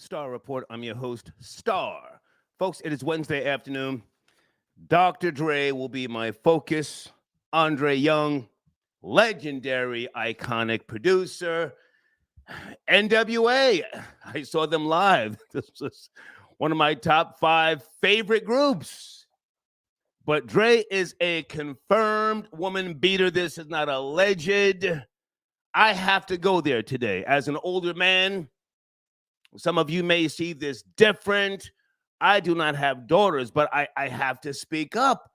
Star Report. I'm your host, Star. Folks, it is Wednesday afternoon. Dr. Dre will be my focus. Andre Young, legendary, iconic producer. NWA, I saw them live. This was one of my top 5 favorite groups. But Dre is a confirmed woman beater. This is not alleged. I have to go there today. As an older man, some of you may see this different. I do not have daughters, but I have to speak up.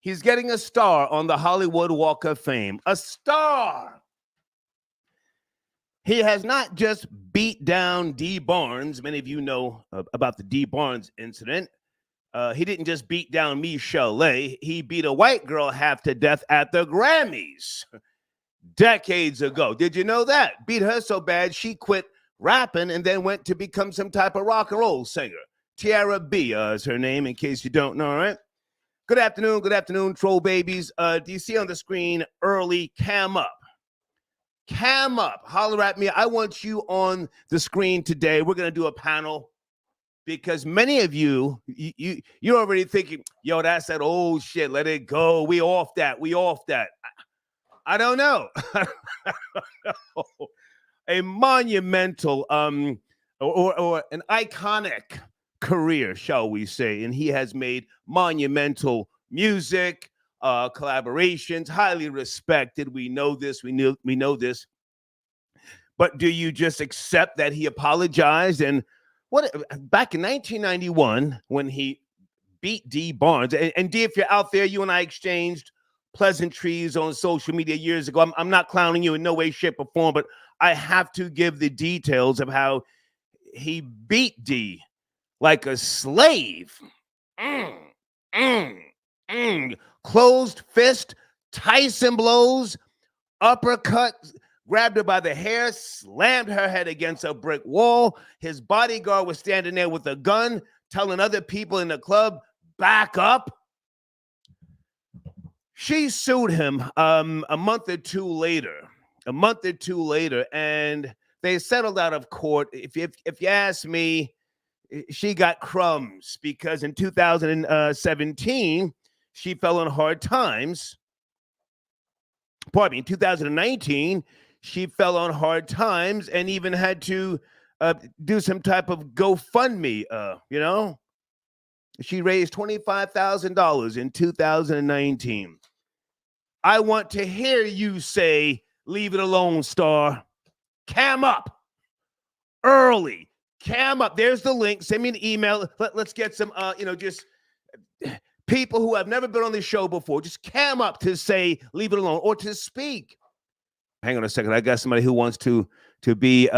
He's getting a star on the Hollywood Walk of Fame. A star. He has not just beat down Dee Barnes. Many of you know about the Dee Barnes incident. He didn't just beat down Michelle Lay. He beat a white girl half to death at the Grammys decades ago. Did you know that? Beat her so bad she quit rapping and then went to become some type of rock and roll singer. Tiara B is her name, in case you don't know, all right? Good afternoon, troll babies. Do you see on the screen early cam up? Cam up, holler at me. I want you on the screen today. We're going to do a panel because many of you're already thinking, yo, that's that old shit. Let it go. We off that. I don't know. A monumental or an iconic career, shall we say, and he has made monumental music, collaborations, highly respected. We know this. We know this. But do you just accept that he apologized? And what back in 1991 when he beat Dee Barnes, and Dee, if you're out there, you and I exchanged pleasantries on social media years ago. I'm not clowning you in no way, shape, or form, but I have to give the details of how he beat Dee like a slave. Closed fist, Tyson blows, uppercut, grabbed her by the hair, slammed her head against a brick wall. His bodyguard was standing there with a gun, telling other people in the club, back up. She sued him a month or two later, and they settled out of court. If you ask me, she got crumbs because in 2017, she fell on hard times. Pardon me, in 2019, she fell on hard times and even had to do some type of GoFundMe, She raised $25,000 in 2019. I want to hear you say, leave it alone, Star. Cam up. Early. Cam up. There's the link. Send me an email. Let's get some, just people who have never been on this show before. Just cam up to say, leave it alone, or to speak. Hang on a second. I got somebody who wants to be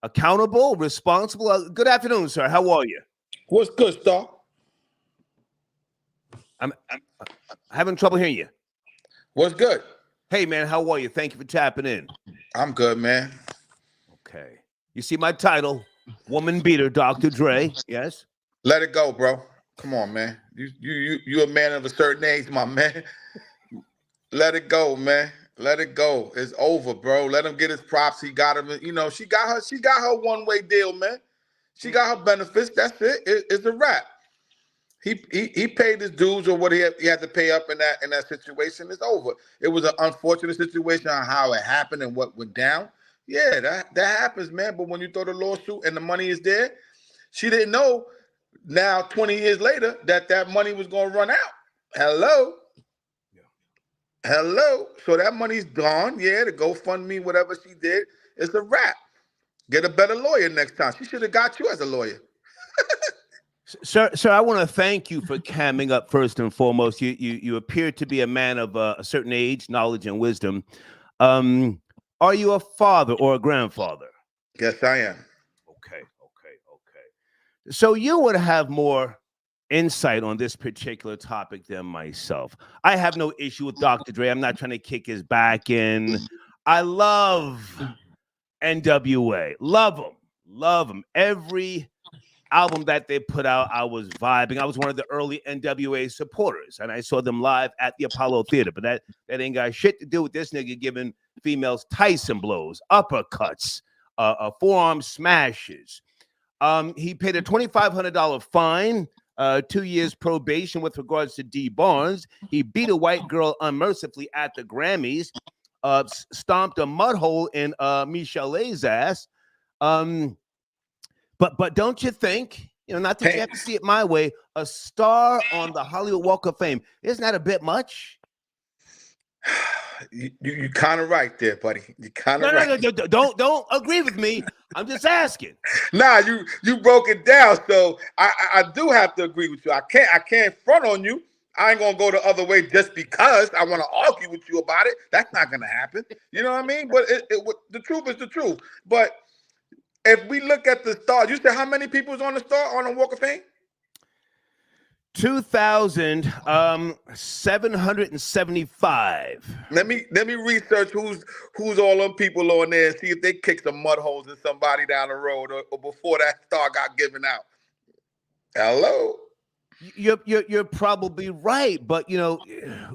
accountable, responsible. Good afternoon, sir. How are you? What's good, Star? I'm having trouble hearing you. What's good? Hey, man, how are you? Thank you for tapping in. I'm good, man. Okay. You see my title, Woman Beater, Dr. Dre. Yes? Let it go, bro. Come on, man. You a man of a certain age, my man. Let it go, man. Let it go. It's over, bro. Let him get his props. He got him. She got her one-way deal, man. She got her benefits. That's it. It's a wrap. He paid his dues or what he had to pay up in that situation. It's over. It was an unfortunate situation on how it happened and what went down. Yeah, that happens, man. But when you throw the lawsuit and the money is there, she didn't know now 20 years later that money was going to run out. Hello. So that money's gone. Yeah, the GoFundMe, whatever she did, it's a wrap. Get a better lawyer next time. She should have got you as a lawyer. Sir, I want to thank you for camming up first and foremost. You appear to be a man of a certain age, knowledge, and wisdom. Are you a father or a grandfather? Yes, I am. Okay. So you would have more insight on this particular topic than myself. I have no issue with Dr. Dre. I'm not trying to kick his back in. I love NWA. Love them. Every album that they put out, I was vibing. I was one of the early NWA supporters, and I saw them live at the Apollo Theater. But that ain't got shit to do with this nigga giving females Tyson blows, uppercuts, forearm smashes. He paid a $2,500 fine, 2 years probation with regards to D. Barnes. He beat a white girl unmercifully at the Grammys, stomped a mud hole in Michelle's ass. But don't you think, not that you have to see it my way, a star on the Hollywood Walk of Fame, isn't that a bit much? You kind of right there, buddy. You kind of right. No, don't agree with me. I'm just asking. Nah, you broke it down, so I do have to agree with you. I can't front on you. I ain't gonna go the other way just because I want to argue with you about it. That's not gonna happen. You know what I mean? But the truth is the truth. But if we look at the stars, you said how many people is on the Walk of Fame? 2,775. Let me research who's all them people on there and see if they kick some mud holes in somebody down the road or before that star got given out. Hello. You're probably right, but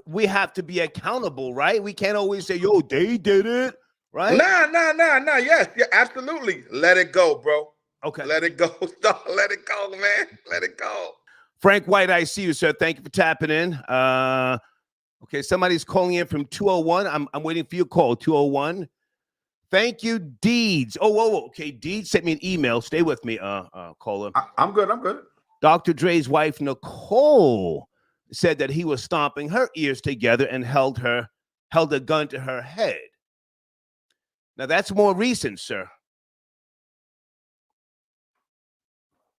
we have to be accountable, right? We can't always say, "Yo, they did it," right? Nah. Yes, yeah, absolutely. Let it go, bro. Okay. Let it go. Stop. Let it go, man. Let it go. Frank White, I see you, sir. Thank you for tapping in. Okay, somebody's calling in from 201. I'm waiting for your call. 201. Thank you, Deeds. Oh, whoa. Okay, Deeds sent me an email. Stay with me, caller. I'm good. Dr. Dre's wife, Nicole, said that he was stomping her ears together and held a gun to her head. Now, that's more recent, sir.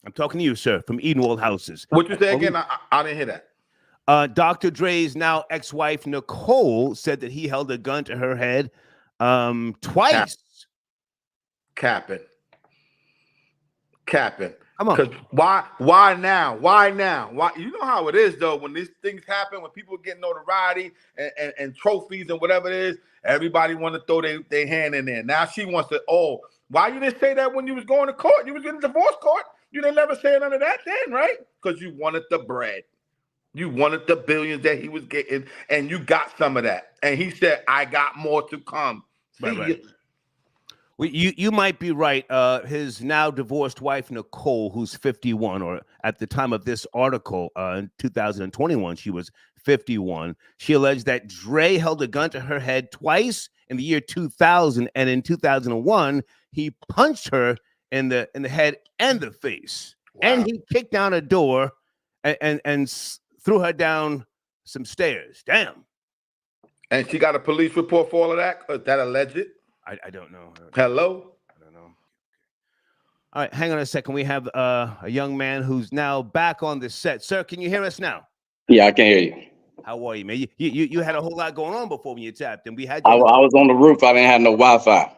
I'm talking to you, sir, from Edenwald Houses. What you say again? I didn't hear that. Dr. Dre's now ex-wife, Nicole, said that he held a gun to her head twice. Capping. Come on. Because why now? Why? You know how it is, though, when these things happen, when people get notoriety and trophies and whatever it is, everybody want to throw their hand in there. Now she wants to, why you didn't say that when you was going to court? You was in a divorce court. You didn't never say none of that then, right? Because you wanted the bread. You wanted the billions that he was getting, and you got some of that. And he said, I got more to come. Right. Well, you might be right. His now divorced wife, Nicole, who's 51, or at the time of this article, in 2021, she was 51. She alleged that Dre held a gun to her head twice in the year 2000, and in 2001, he punched her in the head and the face. Wow. And he kicked down a door and threw her down some stairs. Damn. And she got a police report for all of that? Is that alleged? I don't know. Hello? I don't know. All right, hang on a second. We have a young man who's now back on the set. Sir, can you hear us now? Yeah, I can hear you. How are you, man? You had a whole lot going on before when you tapped, and we had I was on the roof. I didn't have no Wi-Fi.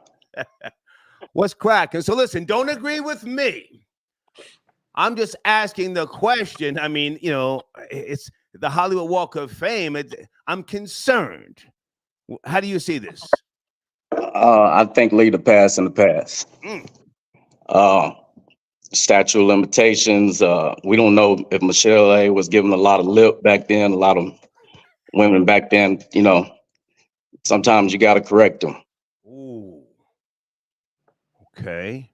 What's cracking? So listen, don't agree with me. I'm just asking the question. I mean, it's the Hollywood Walk of Fame. I'm concerned. How do you see this? I think leave the past in the past. Statute of limitations. We don't know if Michelle A was given a lot of lip back then. A lot of women back then, sometimes you got to correct them. Ooh. Okay.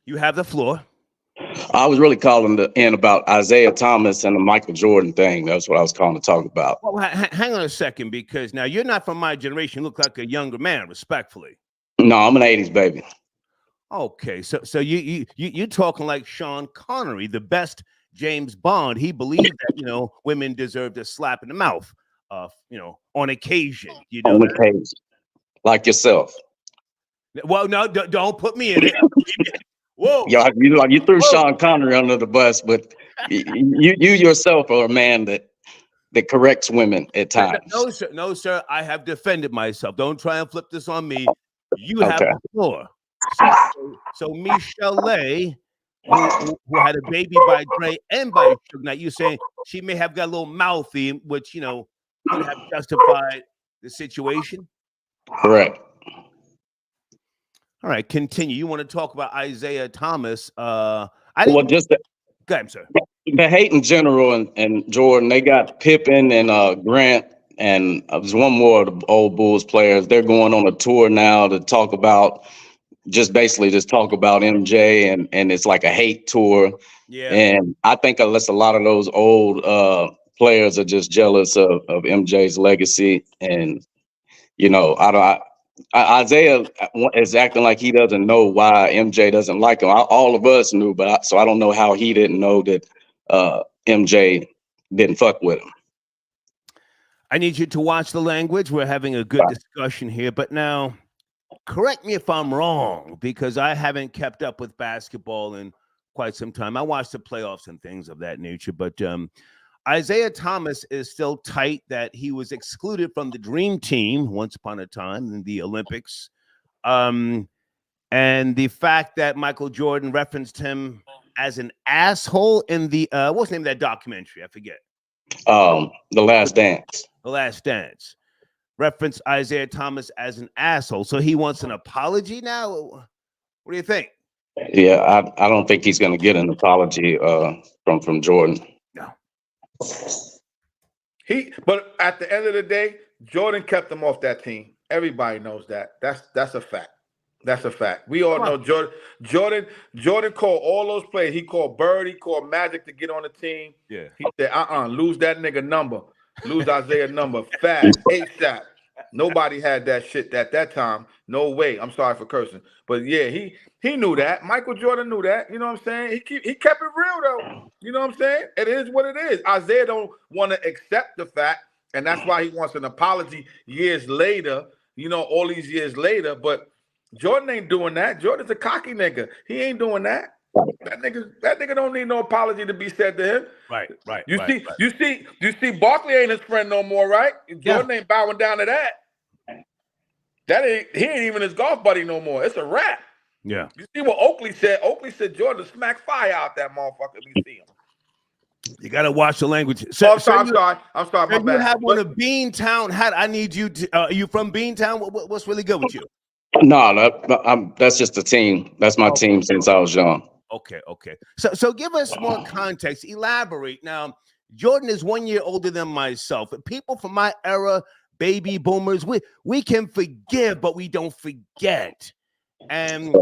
You have the floor. I was really calling in about Isaiah Thomas and the Michael Jordan thing. That's what I was calling to talk about. Well, hang on a second, because now you're not from my generation. You look like a younger man, respectfully. No, I'm an 80s baby. Okay, so you talking like Sean Connery, the best James Bond. He believed that women deserved a slap in the mouth, on occasion. On occasion, like yourself. Well, no, don't put me in it. Whoa! You threw Sean Connery under the bus, but you yourself are a man that corrects women at times. No, sir. I have defended myself. Don't try and flip this on me. You have the floor. So Michelle A, who had a baby by Dre and by Suge Knight, you saying she may have got a little mouthy, which could have justified the situation. Correct. All right, continue. You want to talk about Isaiah Thomas? Go ahead, sir. The hate in general and Jordan, they got Pippen and Grant, and there's one more of the old Bulls players. They're going on a tour now to talk about just basically just talk about MJ, and it's like a hate tour. Yeah. And I think unless a lot of those old players are just jealous of MJ's legacy, and Isaiah is acting like he doesn't know why MJ doesn't like him. All of us knew, so I don't know how he didn't know that MJ didn't fuck with him. I need you to watch the language. We're having a good discussion here, but now correct me if I'm wrong, because I haven't kept up with basketball in quite some time. I watched the playoffs and things of that nature, but Isaiah Thomas is still tight that he was excluded from the Dream Team once upon a time in the Olympics. And the fact that Michael Jordan referenced him as an asshole in the what's the name of that documentary? I forget. The Last Dance. The Last Dance. Referenced Isaiah Thomas as an asshole. So he wants an apology now? What do you think? Yeah, I don't think he's going to get an apology from Jordan. No. But at the end of the day, Jordan kept him off that team. Everybody knows that. That's a fact. That's a fact. We all know Jordan called all those players. He called Bird, he called Magic to get on the team. Yeah. He said, lose that nigga number. Lose Isaiah number fast, ASAP. Nobody had that shit at that time. No way. I'm sorry for cursing. But yeah, he knew that. Michael Jordan knew that. You know what I'm saying? He kept it real though. You know what I'm saying? It is what it is. Isaiah don't want to accept the fact, and that's why he wants an apology years later, all these years later. But Jordan ain't doing that. Jordan's a cocky nigga. He ain't doing that. That nigga don't need no apology to be said to him. Right. You see, Barkley ain't his friend no more, right? Jordan ain't bowing down to that. He ain't even his golf buddy no more. It's a wrap. Yeah. You see what Oakley said? Oakley said Jordan smack fire out that motherfucker if you see him. You got to watch the language. I'm sorry. My bad. You have one of Beantown hat. I need you to. Are you from Beantown? What's really good with you? No, that's just a team. That's my team since I was young. Okay. So give us more context. Elaborate. Now, Jordan is 1 year older than myself. People from my era, baby boomers, we can forgive, but we don't forget. And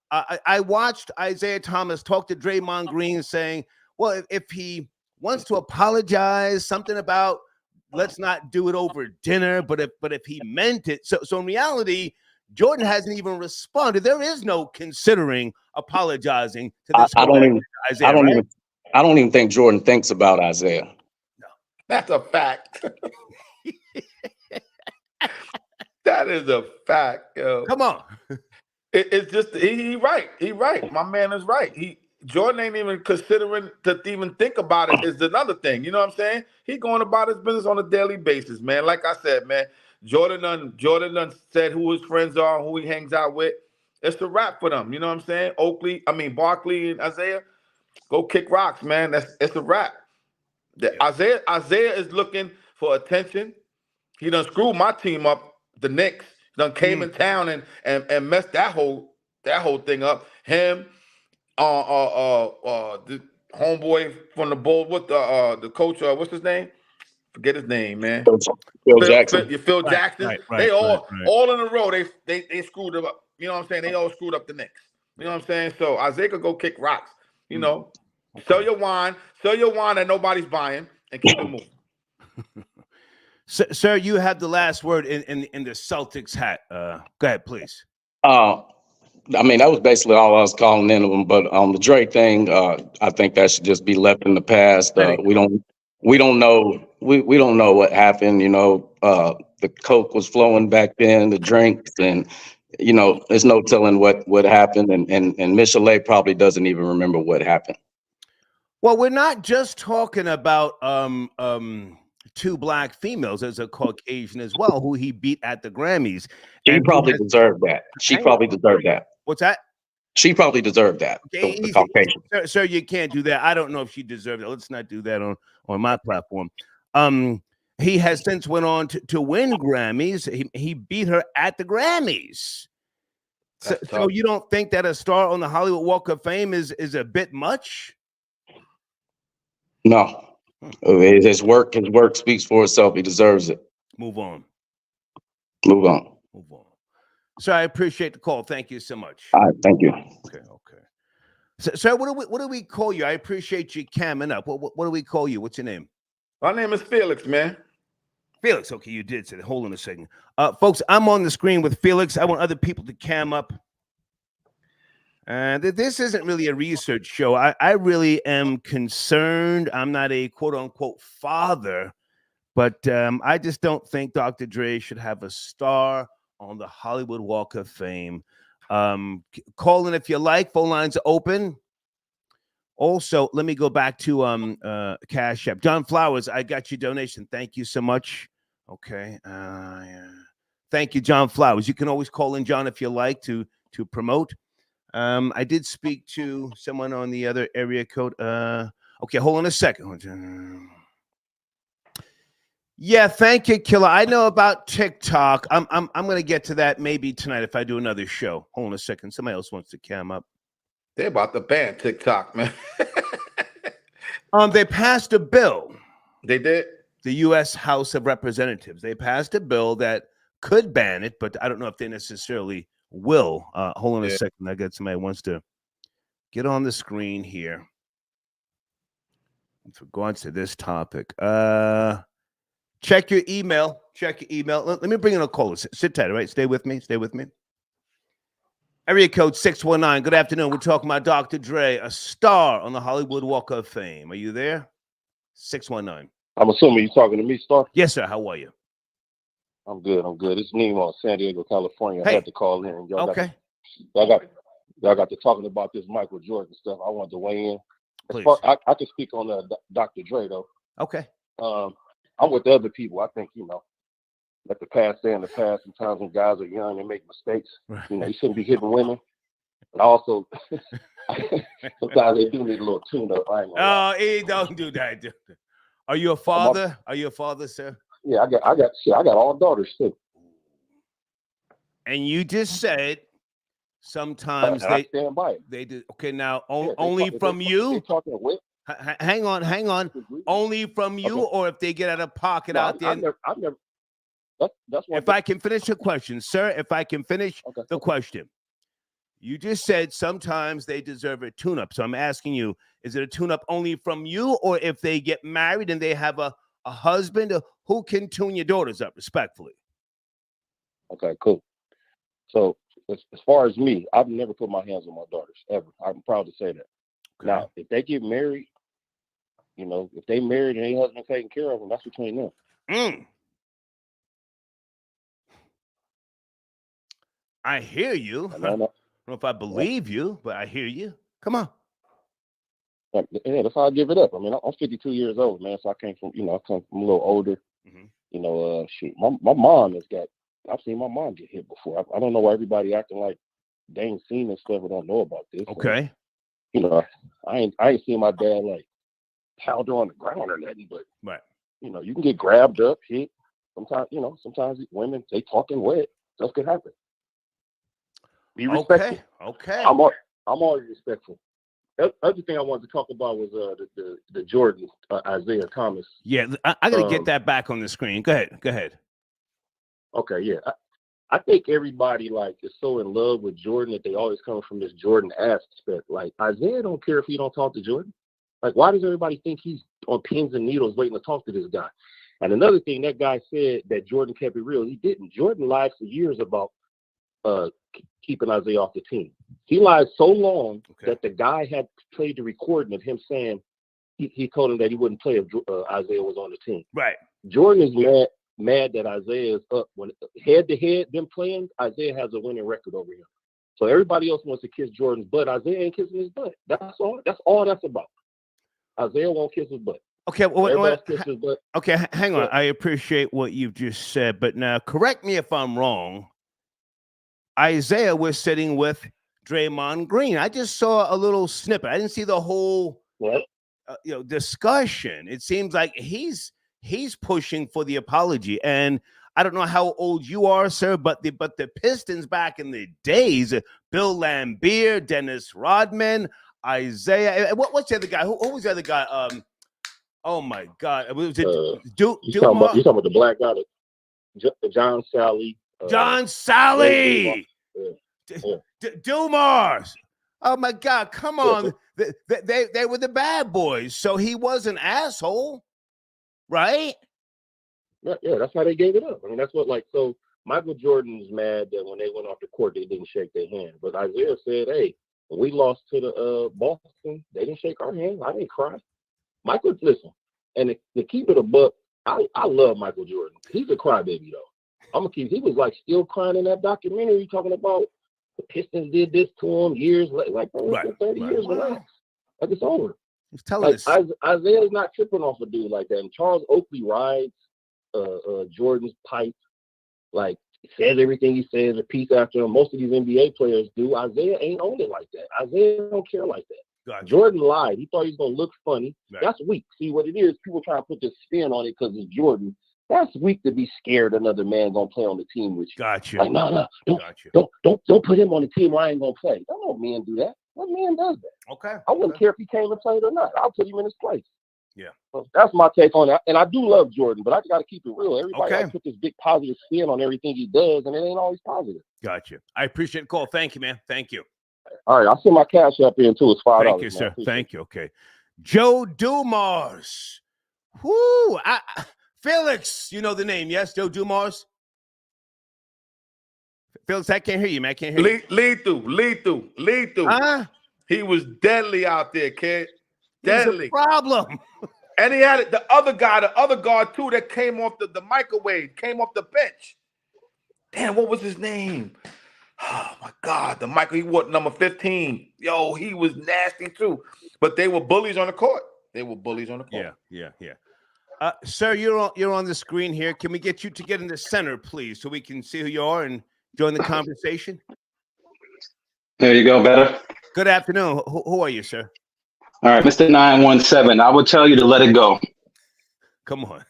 I watched Isaiah Thomas talk to Draymond Green saying, well, if he wants to apologize, something about let's not do it over dinner, but if he meant it. So in reality, Jordan hasn't even responded. There is no considering apologizing to this. I don't even think Jordan thinks about Isaiah. No, that's a fact. That is a fact, yo. Come on. It's just he right. He right. My man is right. Jordan ain't even considering to even think about it is another thing. You know what I'm saying? He going about his business on a daily basis, man. Like I said, man, Jordan done said who his friends are, who he hangs out with. It's a wrap for them. You know what I'm saying? Barkley and Isaiah, go kick rocks, man. It's a wrap. Isaiah is looking for attention. He done screwed my team up, the Knicks. Done came in town and messed that whole thing up. Him, the homeboy from the Bulls, what the coach, what's his name? Forget his name, man. Phil Jackson. Phil Jackson. Right, they all in a row. They screwed him up. You know what I'm saying? They all screwed up the Knicks. You know what I'm saying? So Isaiah could go kick rocks. You know, sell your wine that nobody's buying, and keep it moving. Sir, you have the last word in the Celtics hat. Go ahead, please. That was basically all I was calling in them. But on the Drake thing, I think that should just be left in the past. We don't know what happened. The coke was flowing back then, the drinks, and there's no telling what happened. And Michelet probably doesn't even remember what happened. Well, we're not just talking about two black females. There's a Caucasian as well who he beat at the Grammys. She probably deserved that. She probably deserved that. What's that? She probably deserved that. Okay, the Caucasian. Sir, you can't do that. I don't know if she deserved it. Let's not do that on my platform. He has since went on to win Grammys. He beat her at the Grammys. So you don't think that a star on the Hollywood Walk of Fame is a bit much? No. His work speaks for itself. He deserves it. Move on. Sir, I appreciate the call. Thank you so much. All right, thank you. Okay. So, sir, what do we call you? I appreciate you camming up. What do we call you? What's your name? My name is Felix, man. Felix. Okay, you did say that. Hold on a second. Folks, I'm on the screen with Felix. I want other people to cam up. And this isn't really a research show. I really am concerned. I'm not a quote-unquote father, but I just don't think Dr. Dre should have a star on the Hollywood Walk of Fame. Call in if you like. Phone lines are open. Also, let me go back to Cash App. John Flowers, I got your donation. Thank you so much. Okay. Yeah. Thank you, John Flowers. You can always call in, John, if you like to promote. I did speak to someone on the other area code. Okay, hold on a second. Yeah, thank you, Killer. I know about TikTok. I'm going to get to that maybe tonight if I do another show. Hold on a second. Somebody else wants to cam up. They're about to ban TikTok, man. They passed a bill. They did? The U.S. House of Representatives. They passed a bill that could ban it, but I don't know if they necessarily will. Hold on a second. I got somebody who wants to get on the screen here. Let's go on to this topic. Check your email. Let me bring in a caller. Sit tight, all right? Stay with me. Area code 619. Good afternoon. We're talking about Dr. Dre, a star on the Hollywood Walk of Fame. Are you there? 619. I'm assuming you're talking to me, Star? Yes, sir. How are you? I'm good. It's Nemo, San Diego, California. Hey. I had to call in. Y'all Okay. got to talking about this Michael Jordan stuff. I wanted to weigh in. Please. I can speak on Dr. Dre, though. Okay. I'm with the other people. I think, let the past stay in the past. Sometimes when guys are young, they make mistakes. Right. You shouldn't be hitting women. But also, sometimes they do need a little tune-up. Don't do that. Are you a father? Are you a father, sir? Yeah, I got all daughters too. And you just said sometimes I stand by it. they do. Okay, now Yeah, only from you. They talking with. Hang on. Only from you, Okay. or if they get out of pocket out there. I've never. That's If I can finish the question, sir. If I can finish the question. You just said sometimes they deserve a tune-up. So I'm asking you, is it a tune-up only from you, or if they get married and they have a husband, who can tune your daughters up respectfully? Okay, cool. So as far as me, I've never put my hands on my daughters, ever. I'm proud to say that. Okay. Now, if they get married, if they married and their husband taking care of them, that's between them. I hear you. I don't know if I believe you, but I hear you. Come on. Yeah, that's how I give it up. I mean, I'm 52 years old, man, so I came from, I come from a little older. Mm-hmm. Shoot, my mom I've seen my mom get hit before. I don't know why everybody acting like they ain't seen this stuff or don't know about this. Okay. So, I ain't seen my dad like pound her on the ground or nothing, but right. You can get grabbed up, hit. Sometimes women, they talking wet. Stuff could happen. Be respectful. Okay. I'm always respectful. Other thing I wanted to talk about was the Jordan, Isaiah Thomas. Yeah, I got to get that back on the screen. Go ahead. Okay, yeah. I think everybody is so in love with Jordan that they always come from this Jordan aspect. Like Isaiah don't care if he don't talk to Jordan. Like, why does everybody think he's on pins and needles waiting to talk to this guy? And another thing, that guy said that Jordan kept it real. He didn't. Jordan lied for years about keeping Isaiah off the team. He lied so long that the guy had played the recording of him saying he told him that he wouldn't play if Isaiah was on the team. Right. Jordan is mad that Isaiah is up. When head-to-head, them playing, Isaiah has a winning record over him. So everybody else wants to kiss Jordan's butt. Isaiah ain't kissing his butt. That's all that's about. Isaiah won't kiss his butt. Okay, his butt. Okay, hang on. I appreciate what you've just said, but now correct me if I'm wrong. Isaiah was sitting with Draymond Green. I just saw a little snippet. I didn't see the whole discussion. It seems like he's pushing for the apology. And I don't know how old you are, sir, but the Pistons back in the days, Bill Laimbeer, Dennis Rodman, Isaiah. What's the other guy? Who was the other guy? Oh my God! Was it you talking about the black guy, John Sally? John Sally. Dumars. Oh my God! Come on, they were the bad boys, so he was an asshole, right? Yeah, that's how they gave it up. I mean, that's what so Michael Jordan's mad that when they went off the court, they didn't shake their hand. But Isaiah said, hey, when we lost to the Boston, they didn't shake our hand. I didn't cry. Michael, listen, and to keep it a buck, I love Michael Jordan. He's a crybaby, though. He was still crying in that documentary talking about the Pistons did this to him years later. Like, right, 30 years, relax. Like, it's over. He's telling us. Isaiah's not tripping off a dude like that. And Charles Oakley rides Jordan's pipe, says everything he says, repeats after him. Most of these NBA players do. Isaiah ain't on it like that. Isaiah don't care like that. Gotcha. Jordan lied. He thought he was going to look funny. Right. That's weak. See, what it is, people try to put this spin on it because it's Jordan. That's weak to be scared another man going to play on the team with you. Gotcha. No, don't put him on the team or I ain't going to play. No man do that. What man does that? Okay. I wouldn't care if he came and played or not. I'll put him in his place. Yeah. So that's my take on it. And I do love Jordan, but I got to keep it real. Everybody put this big positive spin on everything he does, and it ain't always positive. Gotcha. I appreciate the call. Thank you, man. Thank you. All right. I'll send my cash up in too. It's $5. Thank you, sir. Thank you. Okay. Joe Dumars. Whoo. Felix, you know the name, yes? Joe Dumars? Felix, I can't hear you, man. I can't hear you. Lethal. Huh? He was deadly out there, kid. Deadly. Problem. And he had the other guard too, that came off the microwave, came off the bench. Damn, what was his name? Oh my God, he wore number 15. Yo, he was nasty too. But they were bullies on the court. Yeah. Sir, you're on the screen here. Can we get you to get in the center, please, so we can see who you are and join the conversation? There you go, better. Good afternoon. Who are you, sir? All right, Mr. 917. I would tell you to let it go. Come on.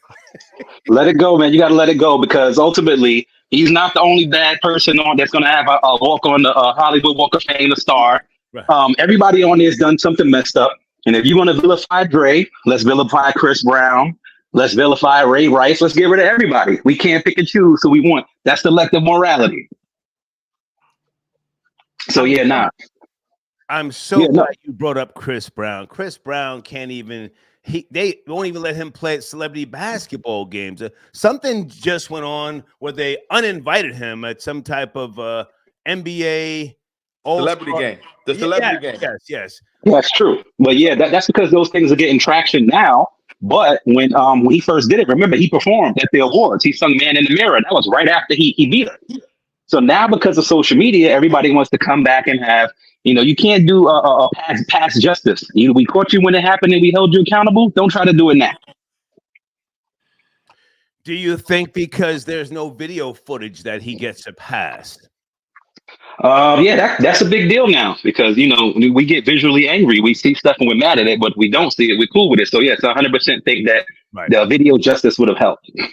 Let it go, man. You got to let it go because ultimately he's not the only bad person on that's going to have a walk on the Hollywood Walk of Fame, a star. Right. Everybody on there has done something messed up. And if you want to vilify Dre, let's vilify Chris Brown. Let's vilify Ray Rice. Let's get rid of everybody. We can't pick and choose who we want. That's selective morality. So, yeah, nah. I'm so glad you brought up Chris Brown. Chris Brown can't even they won't even let him play at celebrity basketball games. Something just went on where they uninvited him at some type of NBA celebrity game. The celebrity game. Yes. That's true. But yeah, that's because those things are getting traction now. But when he first did it, remember he performed at the awards. He sung "Man in the Mirror." That was right after he beat her. So now because of social media, everybody wants to come back and have, you can't do a past justice. We caught you when it happened and we held you accountable. Don't try to do it now. Do you think because there's no video footage that he gets a pass? Yeah, that's a big deal now because, we get visually angry. We see stuff and we're mad at it, but we don't see it. We're cool with it. So, yes, I 100% think that the video justice would have helped. Yeah.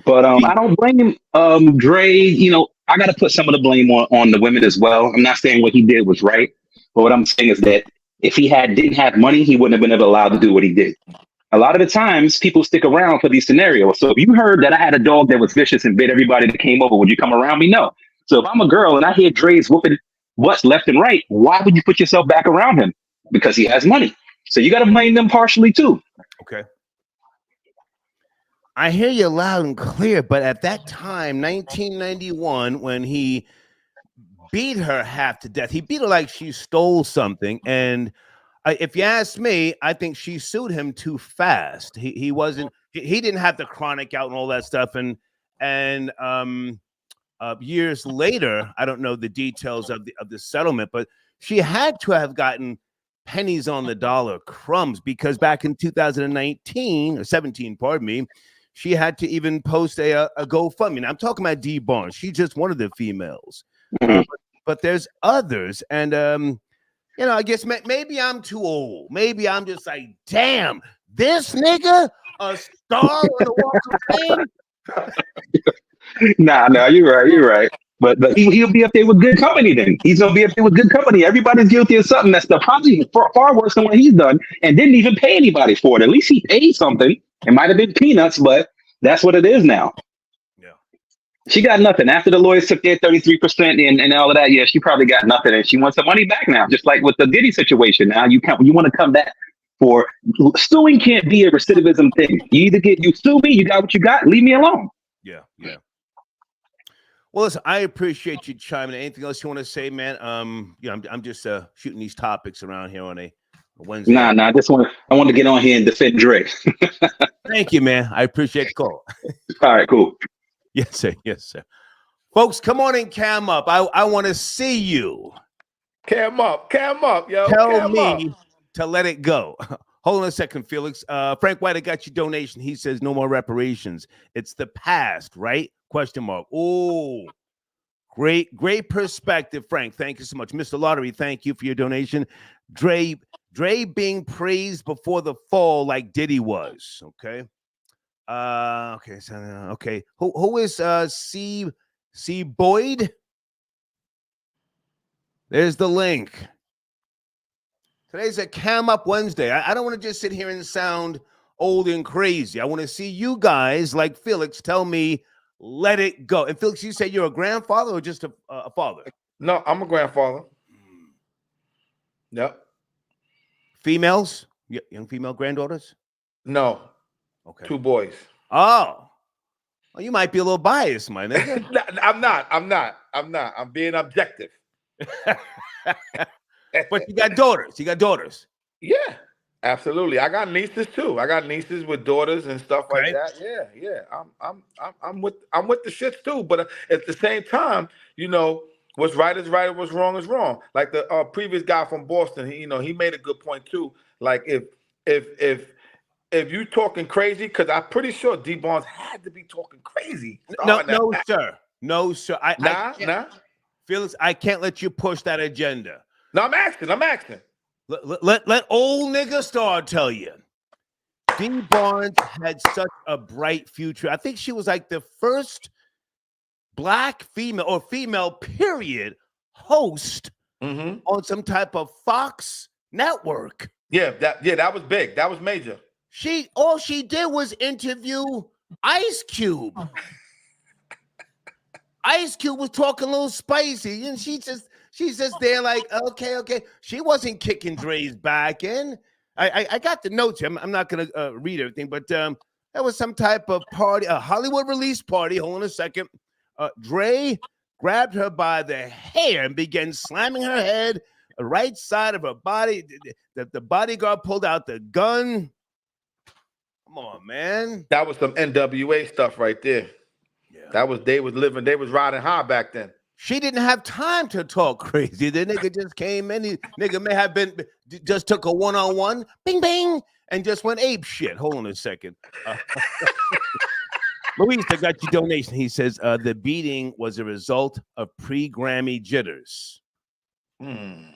But I don't blame Dre. I got to put some of the blame on the women as well. I'm not saying what he did was right. But what I'm saying is that if he didn't have money, he wouldn't have been allowed to do what he did. A lot of the times people stick around for these scenarios. So if you heard that I had a dog that was vicious and bit everybody that came over, would you come around me? No. So if I'm a girl and I hear Dre's whooping butts left and right, why would you put yourself back around him? Because he has money. So you got to blame them partially too. Okay. I hear you loud and clear, but at that time, 1991, when he beat her half to death, he beat her like she stole something. And if you ask me, I think she sued him too fast. He didn't have the chronic out and all that stuff. And years later, I don't know the details of the settlement, but she had to have gotten pennies on the dollar, crumbs, because back in 2019 or 17, pardon me, she had to even post a GoFundMe. Now, I'm talking about Dee Barnes. She's just one of the females, but there's others. And, I guess maybe I'm too old. Maybe I'm just like, damn, this nigga, a star on the Walk of Fame? Nah, you're right. But he'll be up there with good company then. He's going to be up there with good company. Everybody's guilty of something that's probably far worse than what he's done and didn't even pay anybody for it. At least he paid something. It might have been peanuts, but that's what it is now. She got nothing. After the lawyers took their 33% and all of that, yeah, she probably got nothing. And she wants her money back now, just like with the Diddy situation. Now you want to come back for suing can't be a recidivism thing. You sue me, you got what you got, leave me alone. Yeah. Well, listen, I appreciate you chiming in. Anything else you want to say, man? I'm just shooting these topics around here on a Wednesday. Nah, I want to get on here and defend Dre. Thank you, man. I appreciate the call. All right, cool. Yes, sir. Folks, come on and cam up. I want to see you. Cam up, yo. Tell me to let it go. Hold on a second, Felix. Frank White, I got your donation. He says no more reparations. It's the past, right? Question mark. Oh, great perspective, Frank. Thank you so much. Mr. Lottery, thank you for your donation. Dre being praised before the fall like Diddy was. Okay. Okay. Who is C Boyd? There's the link. Today's a Cam Up Wednesday. I don't want to just sit here and sound old and crazy. I want to see you guys like Felix tell me, let it go. And Felix, you say you're a grandfather or just a father? No, I'm a grandfather. Yep. Females? Young female granddaughters? No. Okay. 2 boys. Oh. Well, you might be a little biased, my nigga. I'm not. I'm being objective. But you got daughters. Yeah, absolutely. I got nieces too. I got nieces with daughters and stuff like that. Yeah. I'm with the shits too. But at the same time, what's right is right, what's wrong is wrong. Like the previous guy from Boston, he made a good point too. Like if you talking crazy, because I'm pretty sure D Barnes had to be talking crazy. No, sir. Nah. Felix, I can't let you push that agenda. No, I'm asking. Let old nigga Star tell you. D Barnes had such a bright future. I think she was like the first black female or female period host on some type of Fox network. Yeah, that was big. That was major. All she did was interview Ice Cube. Ice Cube was talking a little spicy, and she's just there like, okay. She wasn't kicking Dre's back in. I got the notes here. I'm not going to read everything, but there was some type of party, a Hollywood release party. Hold on a second. Dre grabbed her by the hair and began slamming her head, the right side of her body. The bodyguard pulled out the gun. Come on, man. That was some NWA stuff right there. Yeah. They was riding high back then. She didn't have time to talk crazy. The nigga just came in. Nigga may have just took a one-on-one, bing, bing, and just went ape shit. Hold on a second. Luis, I got your donation. He says the beating was a result of pre-Grammy jitters. Nemo,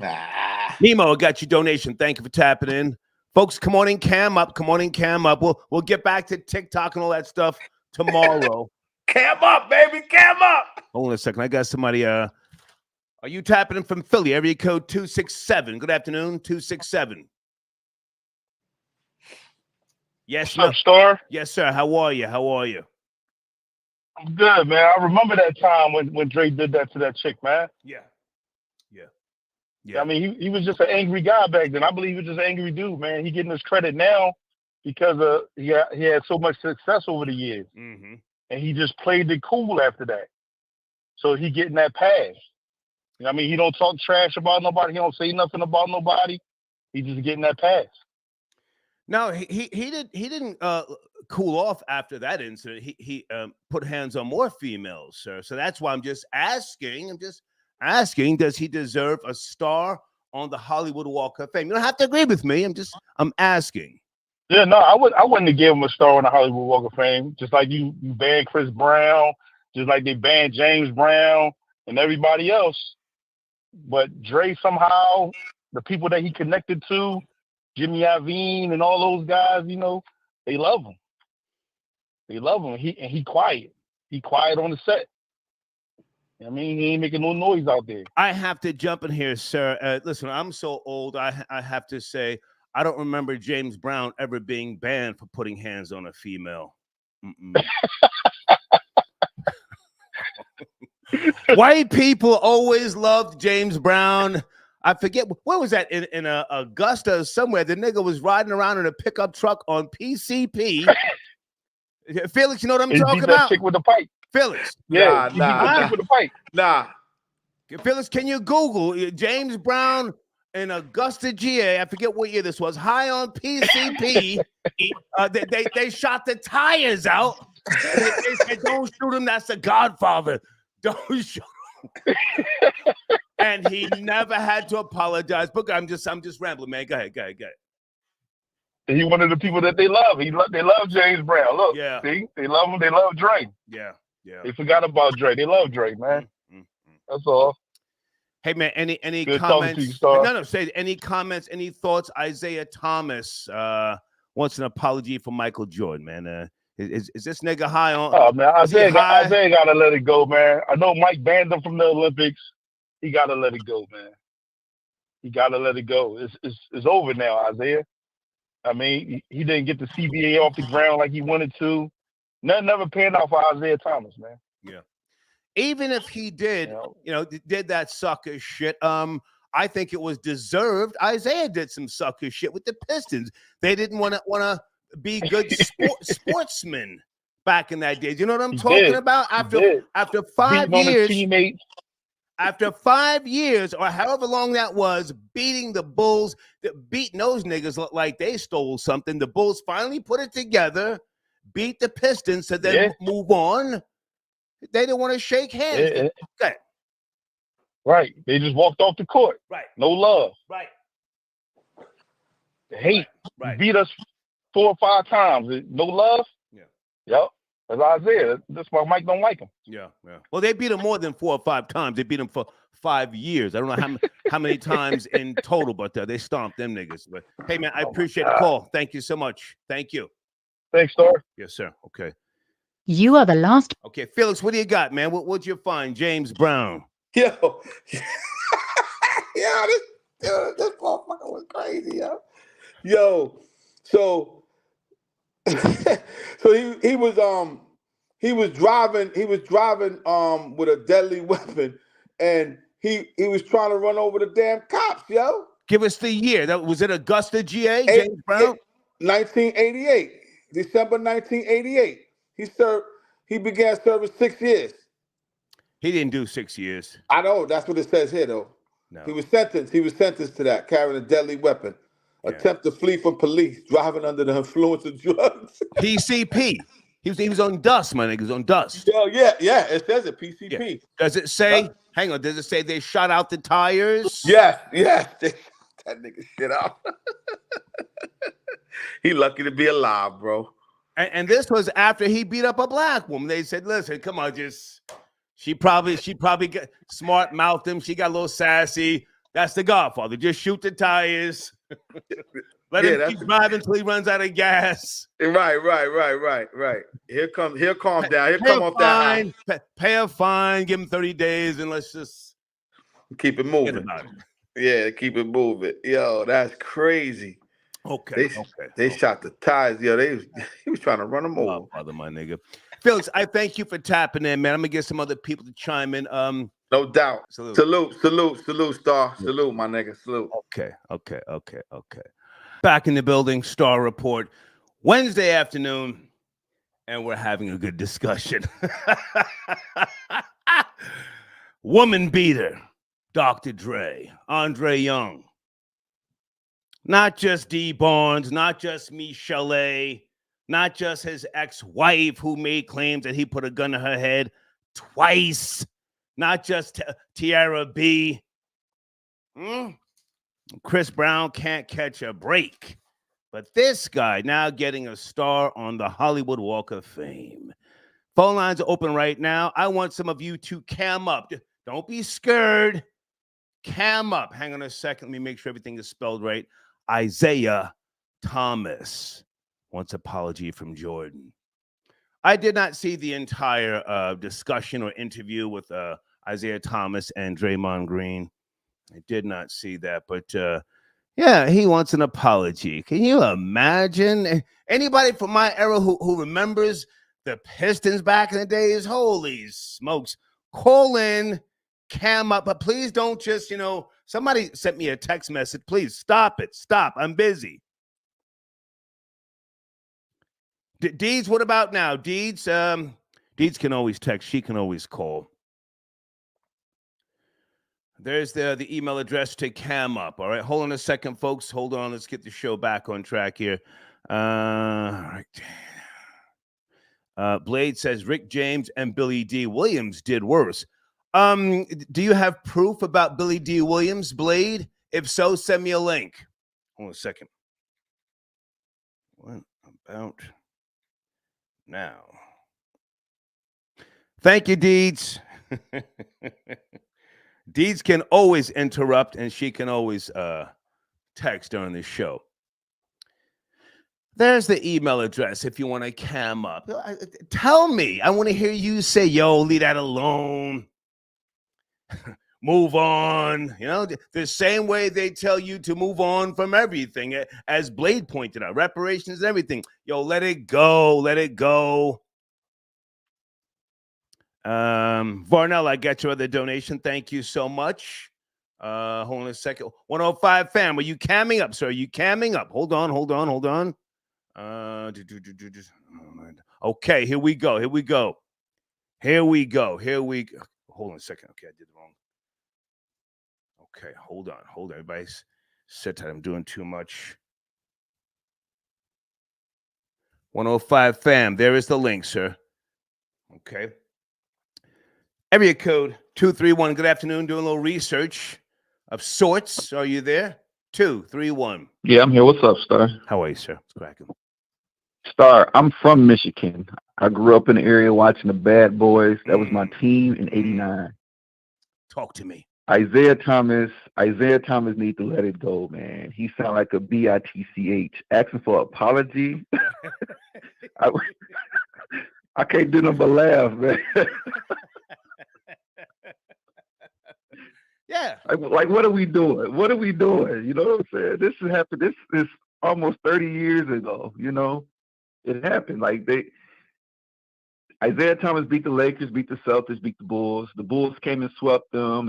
I got your donation. Thank you for tapping in. Folks, come on and cam up. We'll get back to TikTok and all that stuff tomorrow. Cam up, baby, cam up. Hold on a second. I got somebody. Are you tapping in from Philly? Area code 267. Good afternoon, 267. Yes, what's up, Star? Yes, sir. How are you? I'm good, man. I remember that time when Dre did that to that chick, man. Yeah. I mean, he was just an angry guy back then. I believe he was just an angry dude, man. He getting his credit now because he had so much success over the years. Mm-hmm. And he just played it cool after that. So he getting that pass. I mean, he don't talk trash about nobody. He don't say nothing about nobody. He just getting that pass. No, he didn't cool off after that incident. He put hands on more females, sir. So that's why I'm just asking, does he deserve a star on the Hollywood Walk of Fame? You don't have to agree with me. I'm asking. Yeah, no, I wouldn't have given him a star on the Hollywood Walk of Fame. Just like you banned Chris Brown, just like they banned James Brown and everybody else. But Dre somehow, the people that he connected to, Jimmy Iovine and all those guys, they love him. He quiet. He quiet on the set. I mean, he ain't making no noise out there. I have to jump in here, sir. Listen, I'm so old. I have to say, I don't remember James Brown ever being banned for putting hands on a female. White people always loved James Brown. I forget where was that in Augusta or somewhere. The nigga was riding around in a pickup truck on PCP. Felix, you know what I'm He talking beat that about? chick with the pipe. Felix. Yeah, he beat that chick with the pipe. Nah. Felix, can you Google James Brown in Augusta, GA? I forget what year this was. High on PCP. They shot the tires out. They said, "Don't shoot him. That's the Godfather. Don't shoot him." And he never had to apologize. But I'm just rambling, man. Go ahead. He one of the people that they love. They love James Brown. Look, Yeah. see, they love him. They love Dre. Yeah. They forgot about Dre. They love Dre, man. That's all. Hey man, any Good comments? to you, Star. No, say any comments, any thoughts? Isaiah Thomas wants an apology for Michael Jordan, man. Is this nigga high on? Oh man, Isaiah gotta let it go, man. I know Mike banned him from the Olympics. He gotta let it go, man. He gotta let it go. It's over now, Isaiah. I mean, he didn't get the CBA off the ground like he wanted to. Nothing ever panned out for Isaiah Thomas, man. Yeah. Even if he did, did that sucker shit, I think it was deserved. Isaiah did some sucker shit with the Pistons. They didn't want to be good sportsmen back in that day. You know what I'm talking about? After 5 years, teammates. After 5 years, or however long that was, beating the Bulls, beating those niggas looked like they stole something. The Bulls finally put it together, beat the Pistons, so then move on. They didn't want to shake hands. Okay. Right. They just walked off the court. Right. No love. Right. The hate. Right. Beat us 4 or 5 times. No love. Yeah. Yep. That's Isaiah. That's why Mike don't like him. Yeah. Well, they beat him more than 4 or 5 times. They beat him for 5 years. I don't know how many times in total, but they stomped them niggas. But hey, man, I appreciate the call. Thank you so much. Thank you. Thanks, Star. Yes, sir. Okay. You are the last. Okay, Felix, what do you got, man? What'd you find? James Brown. Yo. This motherfucker was crazy, yo. Yo, so he was driving with a deadly weapon, and he was trying to run over the damn cops, yo. Give us the year. Was it Augusta, GA, James Brown? 1988, December 1988. He began serving 6 years. He didn't do 6 years. I know, that's what it says here, though. No. He was sentenced to that, carrying a deadly weapon. Attempt to flee from police, driving under the influence of drugs. PCP. He was on dust, my nigga. He was on dust. Yeah. It says it, PCP. Yeah. Does it say, hang on, does it say they shot out the tires? Yes. They shot that nigga shit out. He lucky to be alive, bro. And this was after he beat up a black woman. They said, listen, come on, she probably got smart mouthed him. She got a little sassy. That's the Godfather. Just shoot the tires. Let him keep driving until he runs out of gas. Right. He'll calm down. He'll come off that high. Pay a fine, give him 30 days, and let's just keep it moving. Yeah, keep it moving. Yo, that's crazy. Okay. They shot the tires. Yo, he was trying to run them over. Father, my nigga. Felix, I thank you for tapping in, man. I'm gonna get some other people to chime in. No doubt. Salute, Star. Salute, my nigga. Salute. Okay. Back in the building, Star Report, Wednesday afternoon, and we're having a good discussion. Woman beater, Dr. Dre, Andre Young. Not just D. Barnes, not just Michelle, not just his ex-wife who made claims that he put a gun to her head twice, not just Tiara B. Chris Brown can't catch a break. But this guy now getting a star on the Hollywood Walk of Fame. Phone lines are open right now. I want some of you to cam up. Don't be scared. Cam up. Hang on a second. Let me make sure everything is spelled right. Isaiah Thomas wants apology from Jordan. I did not see the entire discussion or interview with Isaiah Thomas and Draymond Green. I did not see that, but yeah, he wants an apology. Can you imagine? Anybody from my era who remembers the Pistons back in the days? Holy smokes. Call in, cam up, but please don't just, somebody sent me a text message. Please stop it. Stop. I'm busy. Deeds, what about now? Deeds, Deeds can always text. She can always call. There's the email address to cam up. All right. Hold on a second, folks. Hold on. Let's get the show back on track here. All right. Blade says Rick James and Billy D. Williams did worse. Do you have proof about Billy D. Williams, Blade? If so, send me a link. Hold on a second. What about now? Thank you, Deeds. Deeds can always interrupt, and she can always text during the show. There's the email address if you want to cam up. Tell me. I want to hear you say, yo, leave that alone. Move on. The same way they tell you to move on from everything, as Blade pointed out, reparations and everything. Yo, let it go. Let it go. Varnell, I got your other donation. Thank you so much. Hold on a second. 105 fam, are you camming up, sir? Are you camming up? Hold on. Okay, here we go. Hold on a second. Okay, I did it wrong. Okay, hold on. Everybody said that I'm doing too much. 105 fam, there is the link, sir. Okay. Area code 231. Good afternoon. Doing a little research of sorts. Are you there? 231. Yeah, I'm here. What's up, Star? How are you, sir? It's cracking. Star, I'm from Michigan. I grew up in the area watching the Bad Boys. That was my team in '89. Talk to me. Isaiah Thomas needs to let it go, man. He sound like a bitch asking for apology. I can't do nothing but laugh, man. Yeah. Like, what are we doing? You know what I'm saying? This has happened. This is almost 30 years ago. It happened. Isaiah Thomas beat the Lakers, beat the Celtics, beat the Bulls. The Bulls came and swept them.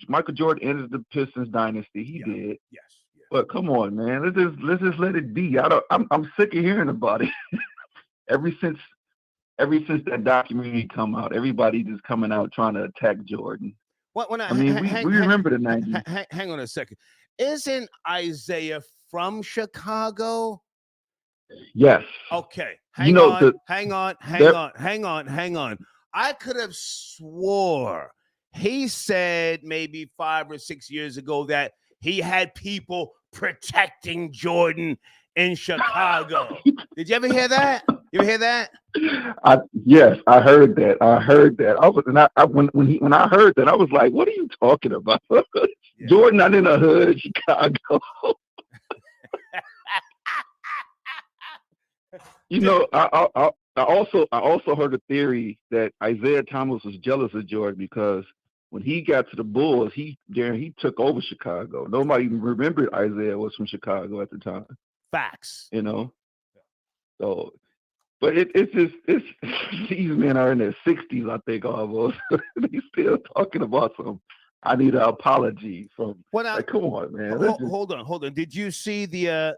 Michael Jordan ended the Pistons dynasty. He did. Yes. But come on, man. Let's just let it be. I'm sick of hearing about it. Ever since that documentary come out, everybody just coming out trying to attack Jordan. We remember the 90s. Hang on a second. Isn't Isaiah from Chicago? Yes. Okay. Hang on. I could have swore he said maybe 5 or 6 years ago that he had people protecting Jordan in Chicago. Did you ever hear that? Yes, I heard that. When I heard that, I was like, "What are you talking about?" Yeah. Jordan not in the hood, Chicago. I also heard a theory that Isaiah Thomas was jealous of Jordan because when he got to the Bulls, he took over Chicago. Nobody even remembered Isaiah was from Chicago at the time. Facts. So, but it's these men are in their 60s, I think, almost. They still talking about I need an apology from. Come on, man. Hold on. Did you see the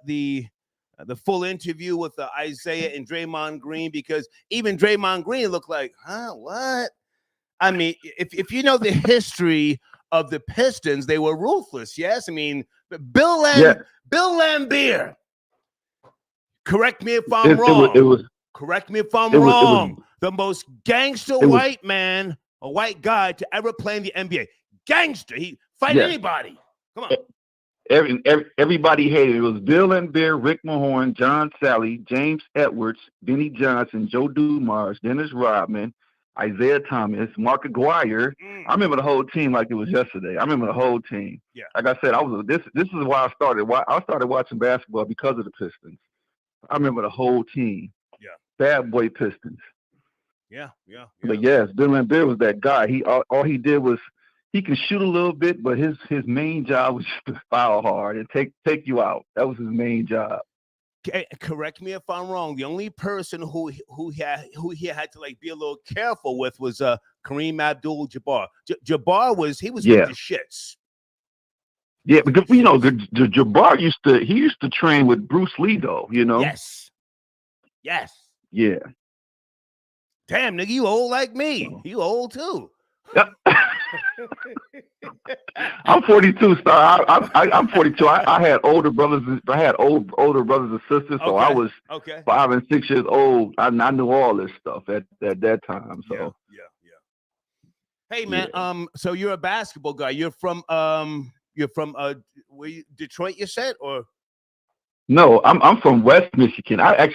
full interview with Isaiah and Draymond Green? Because even Draymond Green looked like, what? I mean, if you know the history of the Pistons, they were ruthless. Yes, I mean, Bill Laimbeer. Correct me if I'm wrong. Correct me if I'm wrong. The most gangster white man, a white guy to ever play in the NBA. Gangster. He fight anybody. Come on. Everybody hated it. It was Bill Laimbeer, Rick Mahorn, John Sally, James Edwards, Benny Johnson, Joe Dumars, Dennis Rodman, Isaiah Thomas, Mark Aguirre. I remember the whole team like it was yesterday. I remember the whole team. Yeah. Like I said, this is why I started. I started watching basketball because of the Pistons. I remember the whole team. Yeah. Bad boy Pistons. Yeah. But yes, Bill Laimbeer was that guy. All he did was he can shoot a little bit, but his main job was just to foul hard and take you out. That was his main job. Correct me if I'm wrong. The only person who he had to be a little careful with was Kareem Abdul-Jabbar. Jabbar was with the shits. Yeah, because Jabbar used to train with Bruce Lee though, you know. Yes. Yeah. Damn, nigga, you old like me. You old too. I'm 42, Star. I'm 42. I had older brothers. I had older brothers and sisters, so I was 5 and 6 years old. I knew all this stuff at that time. So yeah. Hey man, so you're a basketball guy. You're from Detroit, you said, or? No, I'm from West Michigan. I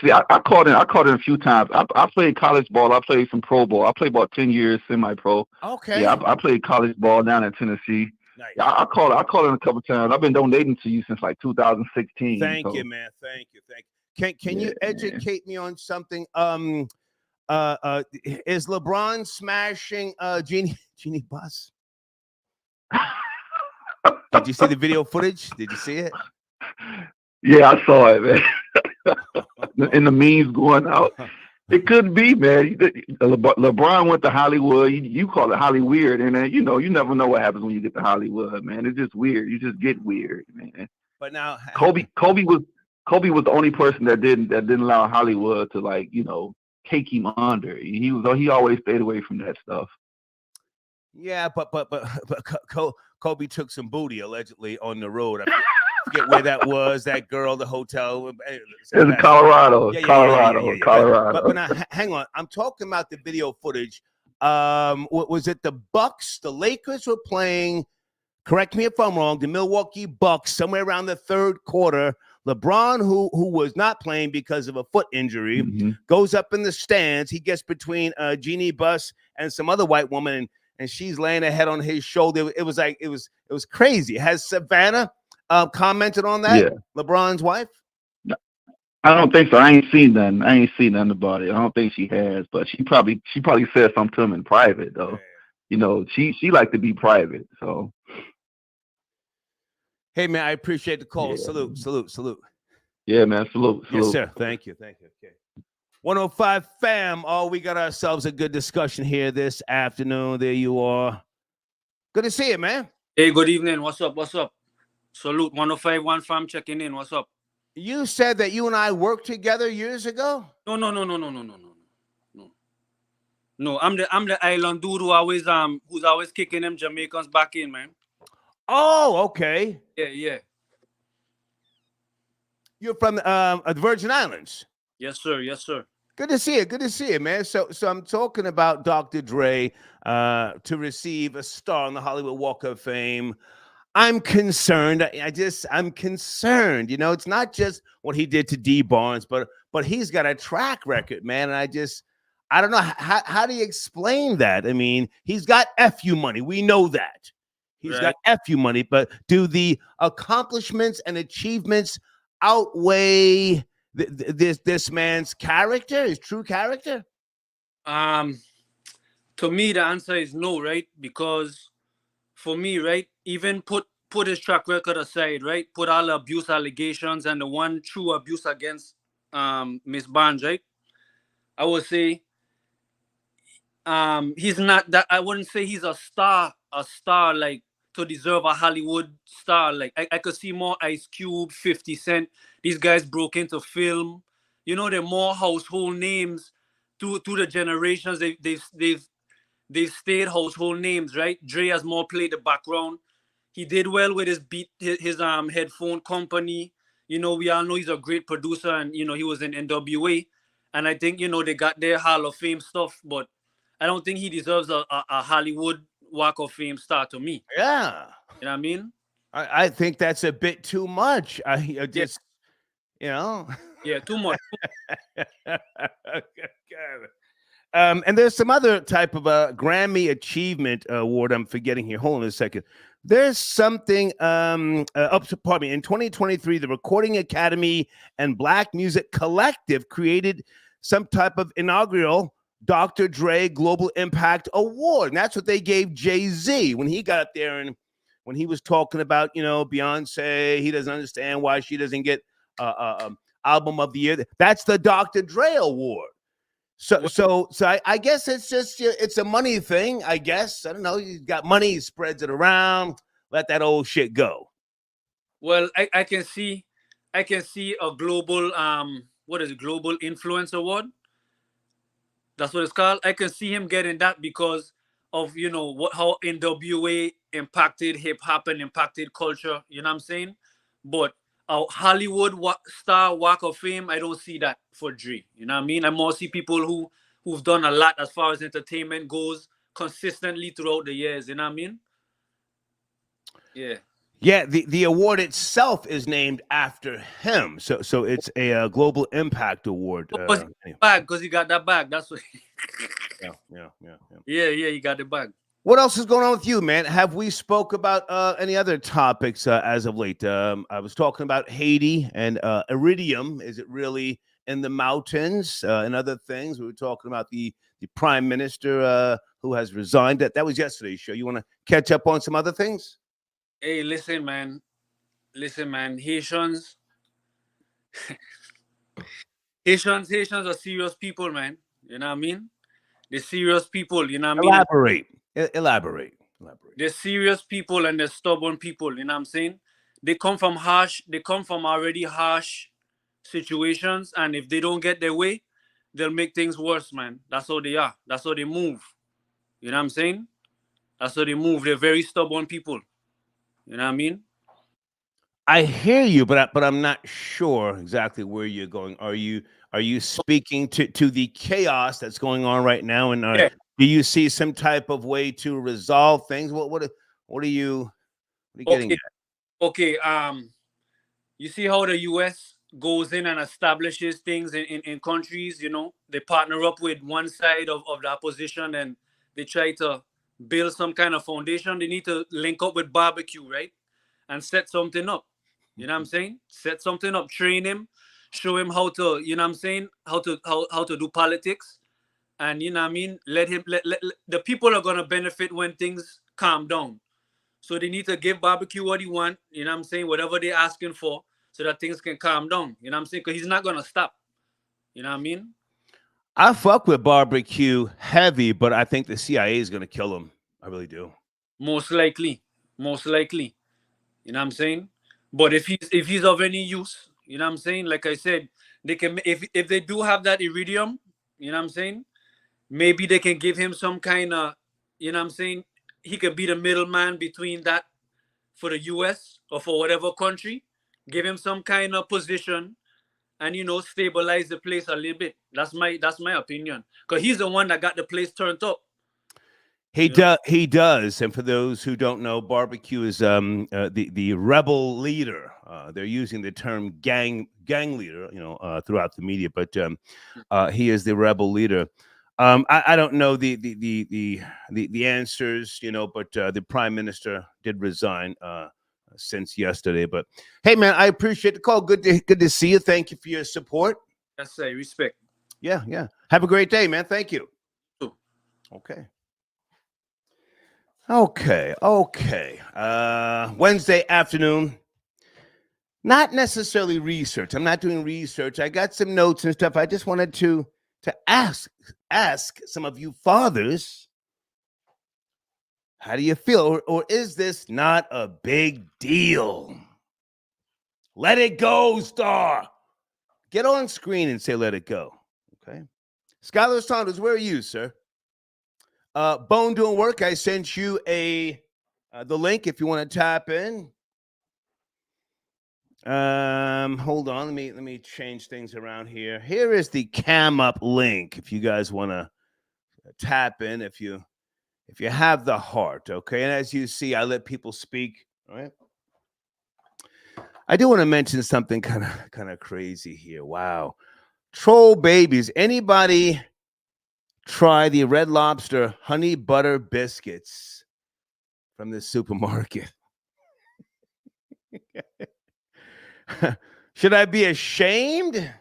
called in a few times. I played college ball. I played some pro ball. I played about 10 years semi-pro. Okay. Yeah, I played college ball down in Tennessee. Nice. Yeah, I called in a couple times. I've been donating to you since like 2016. Thank you, man. Thank you. Can you educate me on something? Is LeBron smashing Jeannie Buss? Did you see the video footage? Did you see it? Yeah, I saw it, man. And the memes going out. It could be, man. LeBron went to Hollywood. You call it Hollyweird, and then you never know what happens when you get to Hollywood, man. It's just weird. You just get weird, man. But now, Kobe was the only person that didn't allow Hollywood to take him under. He always stayed away from that stuff. Yeah, but Kobe took some booty allegedly on the road. I forget where that was. That girl, the hotel. It was in Colorado. Colorado. But now, hang on. I'm talking about the video footage. Was it the Bucks? The Lakers were playing. Correct me if I'm wrong. The Milwaukee Bucks, somewhere around the third quarter. LeBron, who was not playing because of a foot injury, goes up in the stands. He gets between Jeannie Buss and some other white woman, and she's laying her head on his shoulder. It was crazy. Has Savannah commented on that? Yeah. LeBron's wife? No, I don't think so. I ain't seen nothing about it. I don't think she has, but she probably said something to him in private though. Yeah. She like to be private. So hey man, I appreciate the call. Yeah. Salute. Yeah, man. Salute. Yes, sir. Thank you. Okay. 105 fam. Oh, we got ourselves a good discussion here this afternoon. There you are. Good to see you, man. Hey, good evening. What's up? Salute. 105.1 fam checking in. What's up? You said that you and I worked together years ago? No. No, I'm the island dude who's always kicking them Jamaicans back in, man. Oh, okay. Yeah. You're from the Virgin Islands. Yes, sir. Good to see you, man. So I'm talking about Dr. Dre to receive a star on the Hollywood Walk of Fame. I'm concerned. I'm concerned. It's not just what he did to D Barnes, but he's got a track record, man. And I don't know how do you explain that? I mean, he's got FU money. We know that. He's got FU money, but do the accomplishments and achievements outweigh this man's character, his true character? To me, the answer is no, right? Because for me, right, even put his track record aside, right? Put all the abuse allegations and the one true abuse against Miss Barnes, right? I would say he's not that. I wouldn't say he's a star like to deserve a Hollywood star. Like I could see more Ice Cube, 50 Cent. These guys broke into film. They're more household names through the generations. They've stayed household names, right? Dre has more played the background. He did well with his headphone company. We all know he's a great producer, and he was in NWA. And I think they got their Hall of Fame stuff, but I don't think he deserves a Hollywood Walk of Fame star to me. Yeah. You know what I mean? I think that's a bit too much. Yeah, too much. And there's some other type of Grammy Achievement Award I'm forgetting here. Hold on a second. There's something in 2023, the Recording Academy and Black Music Collective created some type of inaugural Dr. Dre Global Impact Award. And that's what they gave Jay-Z when he got up there and when he was talking about, Beyonce, he doesn't understand why she doesn't get Album of the Year. That's the Dr. Dre Award. So I guess it's just it's a money thing. I guess I don't know. You got money, he spreads it around. Let that old shit go. Well, I can see a global what is it, global influence award? That's what it's called. I can see him getting that because of how NWA impacted hip hop and impacted culture. You know what I'm saying? But a Hollywood star walk of fame, I don't see that for Dre. You know what I mean? I more see people who've done a lot as far as entertainment goes consistently throughout the years. You know what I mean? Yeah. Yeah, the award itself is named after him. So it's a global impact award. Because Anyway. bag, because he got that bag. That's what. Yeah. Yeah, he got the bag. What else is going on with you, man? Have we spoke about any other topics as of late? I was talking about Haiti and iridium. Is it really in the mountains and other things? We were talking about the prime minister who has resigned. That was yesterday's show. You want to catch up on some other things? Hey, listen, man. Haitians are serious people, man. You know what I mean? They're serious people, you know what I mean? Elaborate. They're serious people and they're stubborn people, you know what I'm saying? They come from already harsh situations, and if they don't get their way, they'll make things worse, man. That's how they are. That's how they move. You know what I'm saying? That's how they move. They're very stubborn people. You know what I mean? I hear you, but I'm not sure exactly where you're going. Are you speaking to the chaos that's going on right now, and Yeah. do you see some type of way to resolve things? What are you getting at? Okay. You see how the US goes in and establishes things in countries, they partner up with one side of the opposition and they try to build some kind of foundation. They need to link up with barbecue, right? And set something up. You know what I'm saying? Set something up, train him, show him how to, you know what I'm saying, how to do politics. And you know what I mean? Let the people are gonna benefit when things calm down. So they need to give barbecue what he want, you know what I'm saying, whatever they're asking for, so that things can calm down. You know what I'm saying? Because he's not gonna stop. You know what I mean? I fuck with barbecue heavy, but I think the CIA is gonna kill him. I really do. Most likely. You know what I'm saying? But if he's of any use, you know what I'm saying? Like I said, they can, if they do have that iridium, you know what I'm saying? Maybe they can give him some kind of, you know what I'm saying? He could be the middleman between that for the US or for whatever country. Give him some kind of position and stabilize the place a little bit. That's my opinion. Because he's the one that got the place turned up. He does. And for those who don't know, barbecue is the rebel leader. They're using the term gang leader, throughout the media, but he is the rebel leader. I don't know the answers, but the prime minister did resign since yesterday. But hey, man, I appreciate the call. Good to see you. Thank you for your support. Yes, sir. Respect. Yeah. Have a great day, man. Thank you. Okay. Wednesday afternoon. Not necessarily research. I'm not doing research. I got some notes and stuff. I just wanted to ask some of you fathers, how do you feel? Or is this not a big deal? Let it go, Star. Get on screen and say let it go. Okay. Skylar Saunders, where are you, sir? Bone doing work. I sent you the link if you want to tap in. Hold on. Let me change things around here. Here is the Cam Up link if you guys want to tap in, if you have the heart, okay? And as you see, I let people speak, all right? I do want to mention something kind of crazy here. Wow. Troll babies. Anybody try the Red Lobster honey butter biscuits from the supermarket? Should I be ashamed?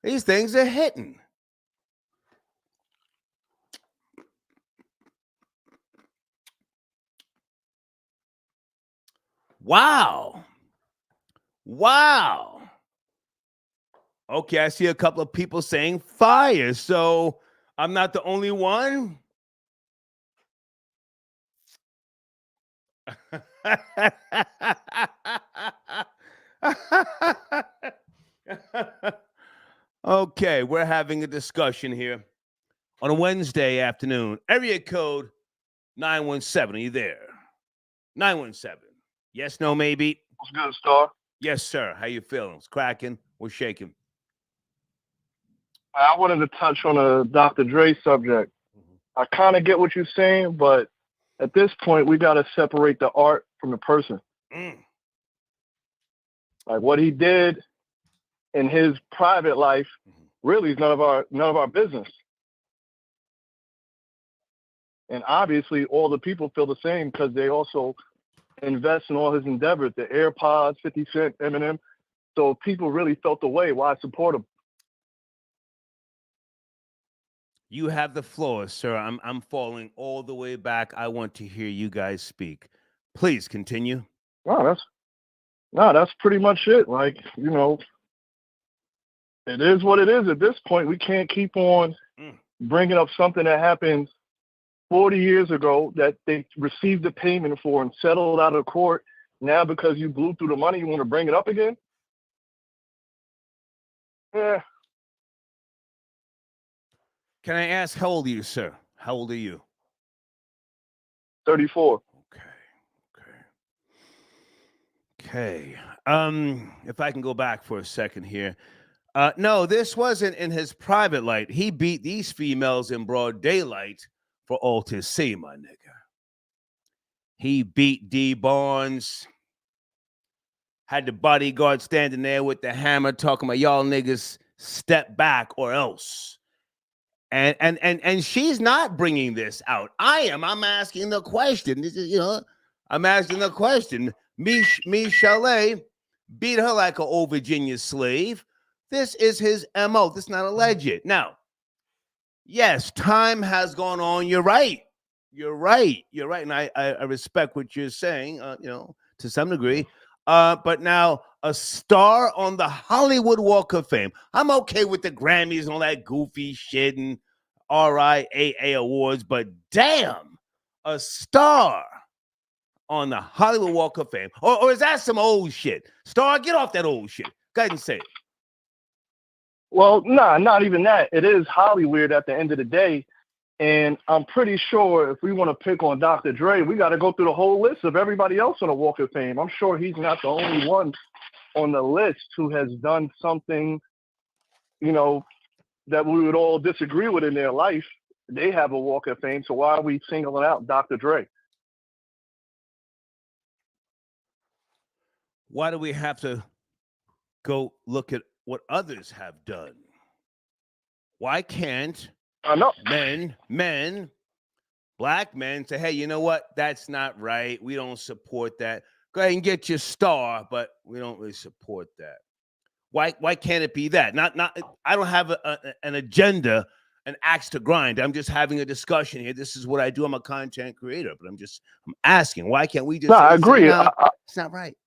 These things are hitting. Wow. Okay, I see a couple of people saying fire, so I'm not the only one. Okay, we're having a discussion here on a Wednesday afternoon. Area code 917. Are you there? 917. Yes, no, maybe. What's good, Star? Yes, sir. How you feeling? It's cracking. We're shaking. I wanted to touch on a Dr. Dre subject. I kind of get what you're saying, but at this point, we got to separate the art from the person. Like what he did in his private life really is none of our business. And obviously, all the people feel the same because they also invest in all his endeavors, the AirPods, 50 Cent, Eminem. So if people really felt the way, why support him? You have the floor, sir. I'm falling all the way back. I want to hear you guys speak. Please continue. No, that's pretty much it. Like, you know, it is what it is at this point. We can't keep on bringing up something that happened 40 years ago that they received the payment for and settled out of court. Now, because you blew through the money, you want to bring it up again? Yeah. Can I ask how old are you, sir? How old are you? 34. Okay. If I can go back for a second here. No, this wasn't in his private life. He beat these females in broad daylight for all to see, my nigga. He beat D Barnes. Had the bodyguard standing there with the hammer talking about y'all niggas step back or else. And she's not bringing this out. I am. I'm asking the question. This is, I'm asking the question. Me Chalet beat her like an old Virginia slave. This is his MO. This is not alleged. Now, yes, time has gone on. You're right. And I respect what you're saying, to some degree. But now a star on the Hollywood Walk of Fame. I'm okay with the Grammys and all that goofy shit and RIAA awards, but damn, a star on the Hollywood Walk of Fame. Or is that some old shit? Star, get off that old shit. Go ahead and say it. Well, nah, not even that. It is Hollywood at the end of the day. And I'm pretty sure if we want to pick on Dr. Dre, we got to go through the whole list of everybody else on the Walk of Fame. I'm sure he's not the only one on the list who has done something, that we would all disagree with in their life. They have a Walk of Fame. So why are we singling out Dr. Dre? Why do we have to go look at what others have done? Why can't men, black men say, hey, you know what? That's not right. We don't support that. Go ahead and get your star, but we don't really support that. Why can't it be that? Not. I don't have an agenda, an axe to grind. I'm just having a discussion here. This is what I do. I'm a content creator, but I'm asking. Why can't we just? No, I agree. It's not right.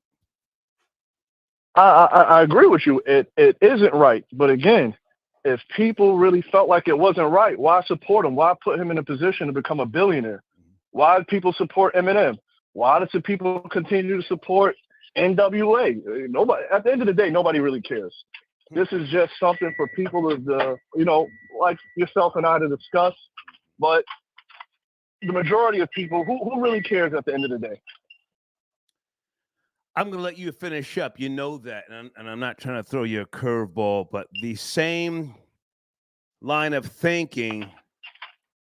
I agree with you. It isn't right. But again, if people really felt like it wasn't right, why support him? Why put him in a position to become a billionaire? Why do people support Eminem? Why do people continue to support NWA? Nobody. At the end of the day, nobody really cares. This is just something for people to, like yourself and I to discuss. But the majority of people, who really cares at the end of the day? I'm going to let you finish up. You know that, and I'm not trying to throw you a curveball, but the same line of thinking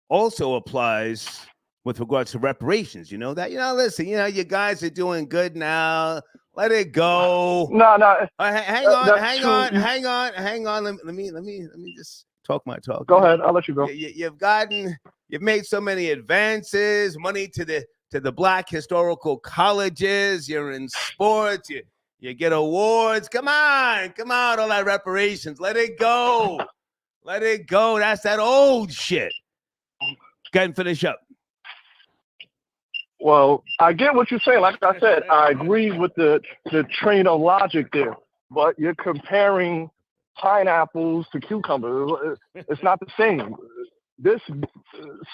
also applies with regards to reparations. You know that? Listen, you guys are doing good now. Let it go. No. Hang on. Let me just talk my talk. Go ahead. I'll let you go. You've made so many advances, money to the black historical colleges. You're in sports. You get awards. Come on. All that reparations. Let it go. That's that old shit. Go ahead and finish up. Well, I get what you're saying. Like I said, I agree with the train of logic there. But you're comparing pineapples to cucumbers. It's not the same. This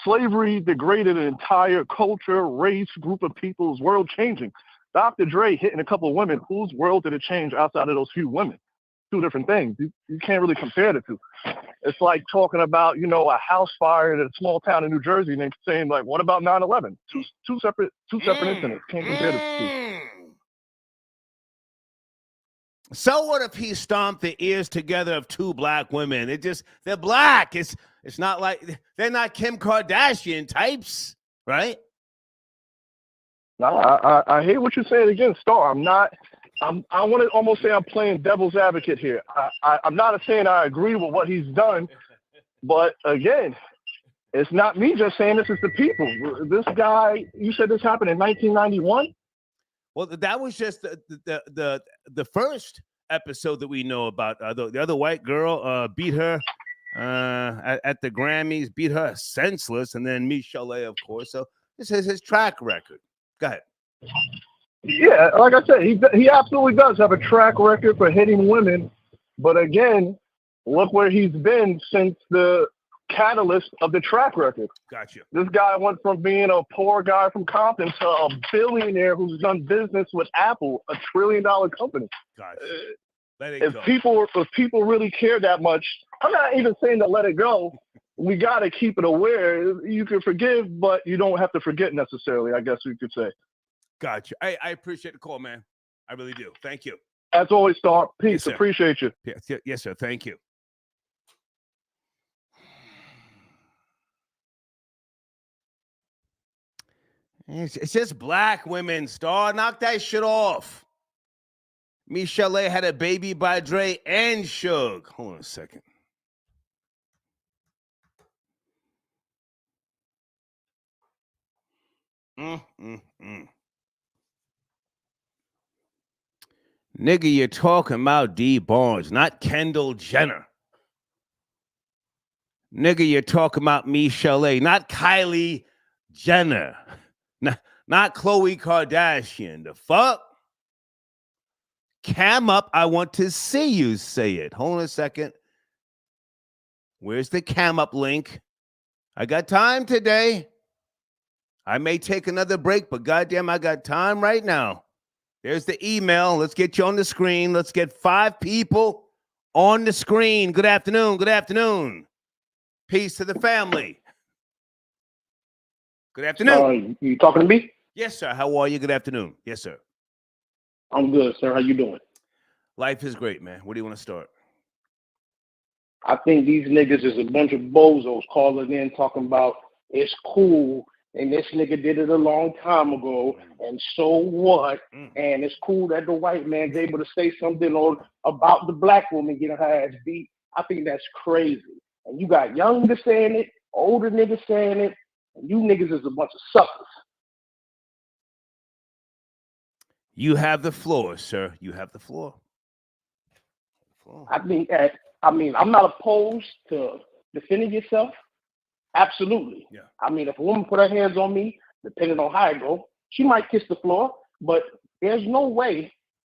slavery degraded an entire culture, race, group of people's world changing. Dr. Dre hitting a couple of women. Whose world did it change outside of those few women? Two different things. You can't really compare the two. It's like talking about, a house fire in a small town in New Jersey and then saying, like, what about 9/11? Two separate incidents. Can't compare the two. So what if he stomped the ears together of two black women? They're black. It's not like they're not Kim Kardashian types, right? No, I hear what you're saying again, Star. I want to almost say I'm playing devil's advocate here. I'm not saying I agree with what he's done, but again, it's not me just saying this, it's the people. This guy, you said this happened in 1991? Well, that was just the first episode that we know about. The other white girl beat her at the Grammys, beat her senseless, and then Michelle, of course. So this is his track record. Go ahead. Yeah, like I said, he absolutely does have a track record for hitting women. But again, look where he's been since the catalyst of the track record. Gotcha. This guy went from being a poor guy from Compton to a billionaire who's done business with Apple, $1 trillion company. Gotcha. If people really care that much, I'm not even saying to let it go. We got to keep it aware. You can forgive, but you don't have to forget necessarily, I guess we could say. Gotcha. I appreciate the call, man. I really do. Thank you. As always, Star. Peace. Yes, appreciate you. Yes, sir. Thank you. It's just black women, Star. Knock that shit off. Michelle had a baby by Dre and Suge. Hold on a second. Nigga, you're talking about D. Barnes, not Kendall Jenner. Nigga, you're talking about Michelle, not Kylie Jenner. Not Khloe Kardashian. The fuck? Cam up, I want to see you say it. Hold on a second. Where's the cam up link? I got time today. I may take another break, but goddamn, I got time right now. There's the email. Let's get you on the screen. Let's get 5 people on the screen. Good afternoon. Good afternoon. Peace to the family. Good afternoon. You talking to me? Yes, sir. How are you? Good afternoon. Yes, sir. I'm good, sir. How you doing? Life is great, man. Where do you want to start? I think these niggas is a bunch of bozos calling in talking about it's cool and this nigga did it a long time ago and so what? And it's cool that the white man's able to say something about the black woman getting her ass beat. I think that's crazy. And you got young niggas saying it, older niggas saying it, and you niggas is a bunch of suckers. You have the floor, sir. You have the floor. I mean, I'm not opposed to defending yourself. Absolutely. Yeah. I mean, if a woman put her hands on me, depending on how it go, she might kiss the floor, but there's no way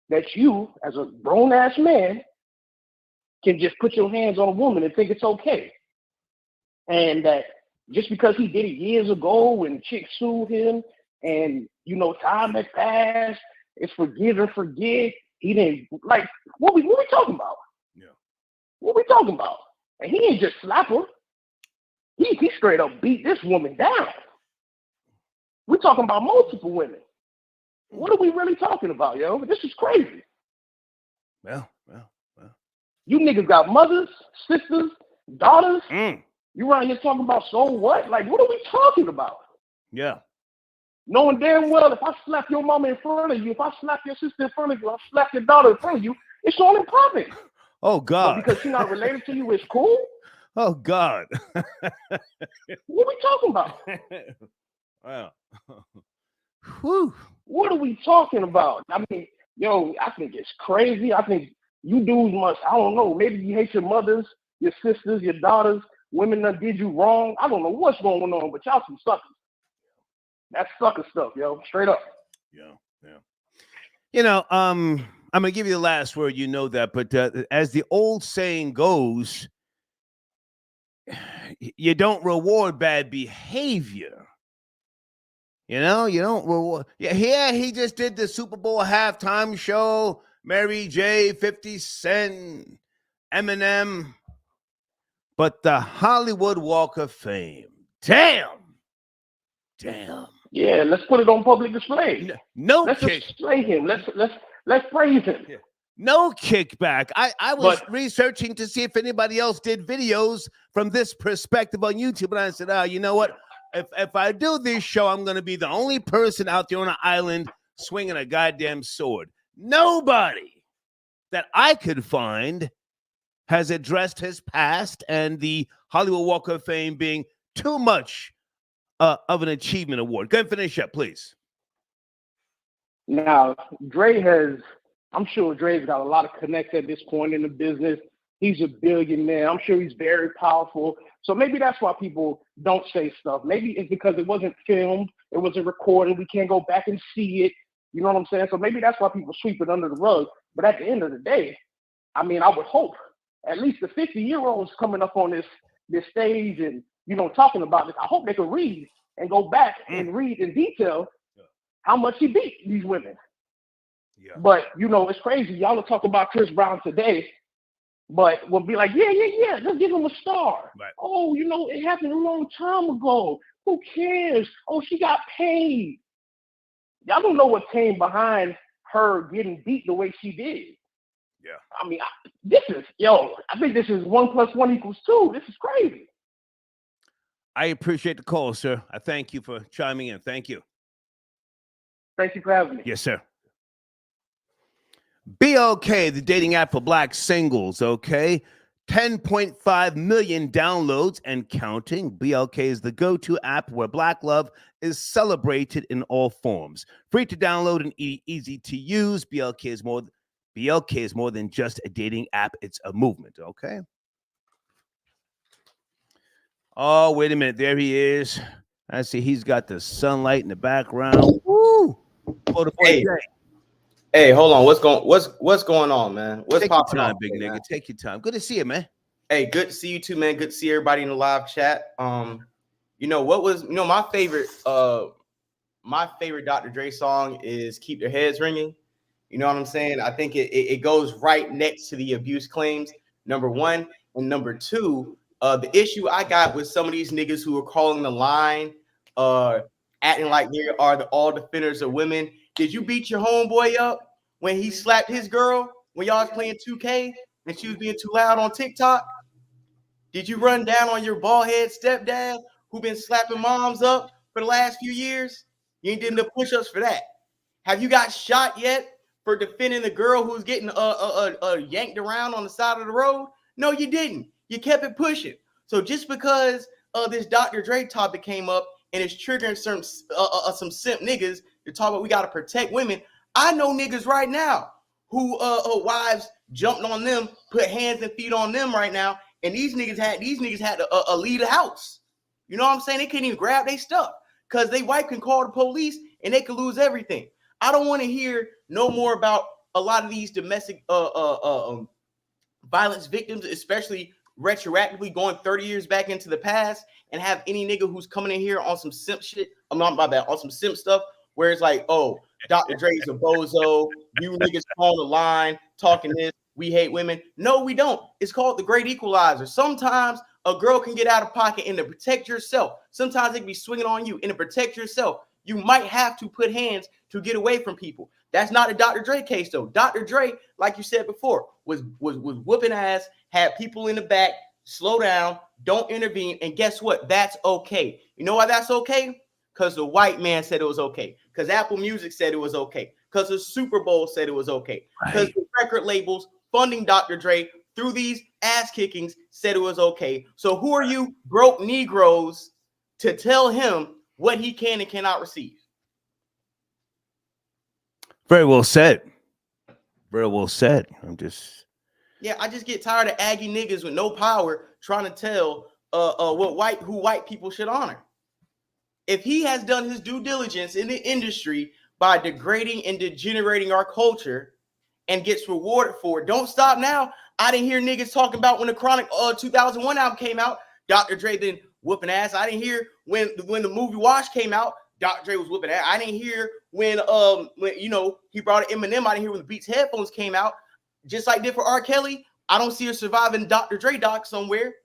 that you, as a grown-ass man, can just put your hands on a woman and think it's okay. And that just because he did it years ago when chicks sued him and, time has passed, it's forgive and forget. He didn't, like, what we talking about? Yeah. What we talking about? And he ain't just slap her. He straight up beat this woman down. We're talking about multiple women. What are we really talking about, yo? This is crazy. Well. You niggas got mothers, sisters, daughters. You around here talking about so what? Like, what are we talking about? Yeah. Knowing damn well if I slap your mama in front of you, if I slap your sister in front of you, I slap your daughter in front of you, it's all in public. Oh, God. But because she's not related to you, it's cool? Oh, God. What are we talking about? Wow. Whew. What are we talking about? I mean, I think it's crazy. I think you dudes must, I don't know, maybe you hate your mothers, your sisters, your daughters, women that did you wrong. I don't know what's going on, but y'all some suckers. That's sucker stuff, yo. Straight up. Yeah. I'm gonna give you the last word. You know that, but as the old saying goes, you don't reward bad behavior. You know, you don't reward. Yeah, he just did the Super Bowl halftime show. Mary J, 50 Cent, Eminem, but the Hollywood Walk of Fame. Damn. Yeah, let's put it on public display. No let's kick. display him. Let's praise him. Yeah. No kickback. I was researching to see if anybody else did videos from this perspective on YouTube, and I said, you know what? If I do this show, I'm going to be the only person out there on an island swinging a goddamn sword. Nobody that I could find has addressed his past and the Hollywood Walk of Fame being too much of an achievement award. Go ahead and finish up, please. Now, I'm sure Dre's got a lot of connects at this point in the business. He's a billionaire. I'm sure he's very powerful. So maybe that's why people don't say stuff. Maybe it's because it wasn't filmed. It wasn't recorded. We can't go back and see it. You know what I'm saying? So maybe that's why people sweep it under the rug. But at the end of the day, I mean, I would hope at least the 50-year-olds coming up on this stage and, talking about this, I hope they can read and go back and read in detail how much he beat these women. Yeah. But, it's crazy. Y'all will talk about Chris Brown today, but we'll be like, yeah, let's give him a star. Right. Oh, it happened a long time ago. Who cares? Oh, she got paid. Y'all don't know what came behind her getting beat the way she did. Yeah. I mean, I think this is 1 + 1 = 2. This is crazy. I appreciate the call, sir. I thank you for chiming in. Thank you. Thank you for having me. Yes, sir. BLK, the dating app for black singles, okay? 10.5 million downloads and counting. BLK is the go-to app where black love is celebrated in all forms. Free to download and easy to use. BLK is more than just a dating app. It's a movement, okay? Oh, wait a minute. There he is. I see he's got the sunlight in the background. Woo! Hey, hold on. What's going on, man? What's popping on, big nigga? Take your time. Good to see you, man. Hey, good to see you too, man. Good to see everybody in the live chat. My favorite Dr. Dre song is "Keep Their Heads Ringing." You know what I'm saying? I think it goes right next to the abuse claims, number one. And number two, the issue I got with some of these niggas who are calling the line, acting like they are all defenders of women. Did you beat your homeboy up when he slapped his girl when y'all was playing 2K and she was being too loud on TikTok? Did you run down on your bald head stepdad who been slapping moms up for the last few years? You ain't did the push-ups for that. Have you got shot yet for defending the girl who's getting yanked around on the side of the road? No, you didn't. You kept it pushing. So just because this Dr. Dre topic came up and it's triggering some simp niggas to talk about we got to protect women, I know niggas right now who wives jumped on them, put hands and feet on them right now, and these niggas had to leave the house. You know what I'm saying? They couldn't even grab their stuff because they wife can call the police and they could lose everything. I don't want to hear no more about a lot of these domestic violence victims, especially retroactively going 30 years back into the past, and have any nigga who's coming in here on some simp shit. I'm not about that, on some simp stuff where it's like, oh, Dr. Dre's a bozo. You niggas on the line talking this. We hate women. No, we don't. It's called the great equalizer. Sometimes a girl can get out of pocket, and to protect yourself, sometimes it can be swinging on you. And to protect yourself, you might have to put hands to get away from people. That's not a Dr. Dre case, though. Dr. Dre, like you said before, was whooping ass, had people in the back, slow down, don't intervene, and guess what? That's okay. You know why that's okay? Because the white man said it was okay. Because Apple Music said it was okay. Because the Super Bowl said it was okay. Because the record labels funding Dr. Dre through these ass kickings said it was okay. So who are you broke Negroes to tell him what he can and cannot receive? Very well said. Very well said. I just get tired of aggy niggas with no power trying to tell who white people should honor. If he has done his due diligence in the industry by degrading and degenerating our culture and gets rewarded for it. Don't stop now. I didn't hear niggas talking about when the Chronic 2001 album came out, Dr. Dre been whooping ass. I didn't hear when the movie Wash came out, Dr. Dre was whooping ass. I didn't hear when you know, he brought Eminem. I didn't hear when the Beats Headphones came out. Just like did for R. Kelly, I don't see a surviving Dr. Dre doc somewhere.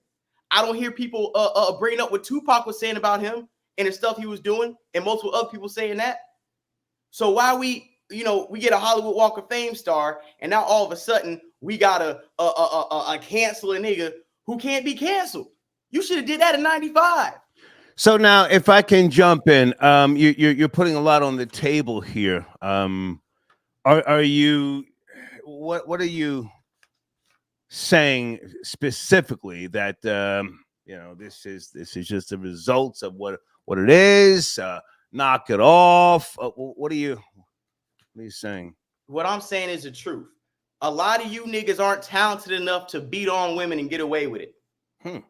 I don't hear people bringing up what Tupac was saying about him and the stuff he was doing, and multiple other people saying that. So why we get a Hollywood Walk of Fame star, and now all of a sudden we got a cancel a nigga who can't be canceled? You should have did that in '95. So now, if I can jump in, you're putting a lot on the table here. Are you? What are you saying specifically that this is just the results of what it is? Knock it off. What are you saying? What I'm saying is the truth. A lot of you niggas aren't talented enough to beat on women and get away with it. A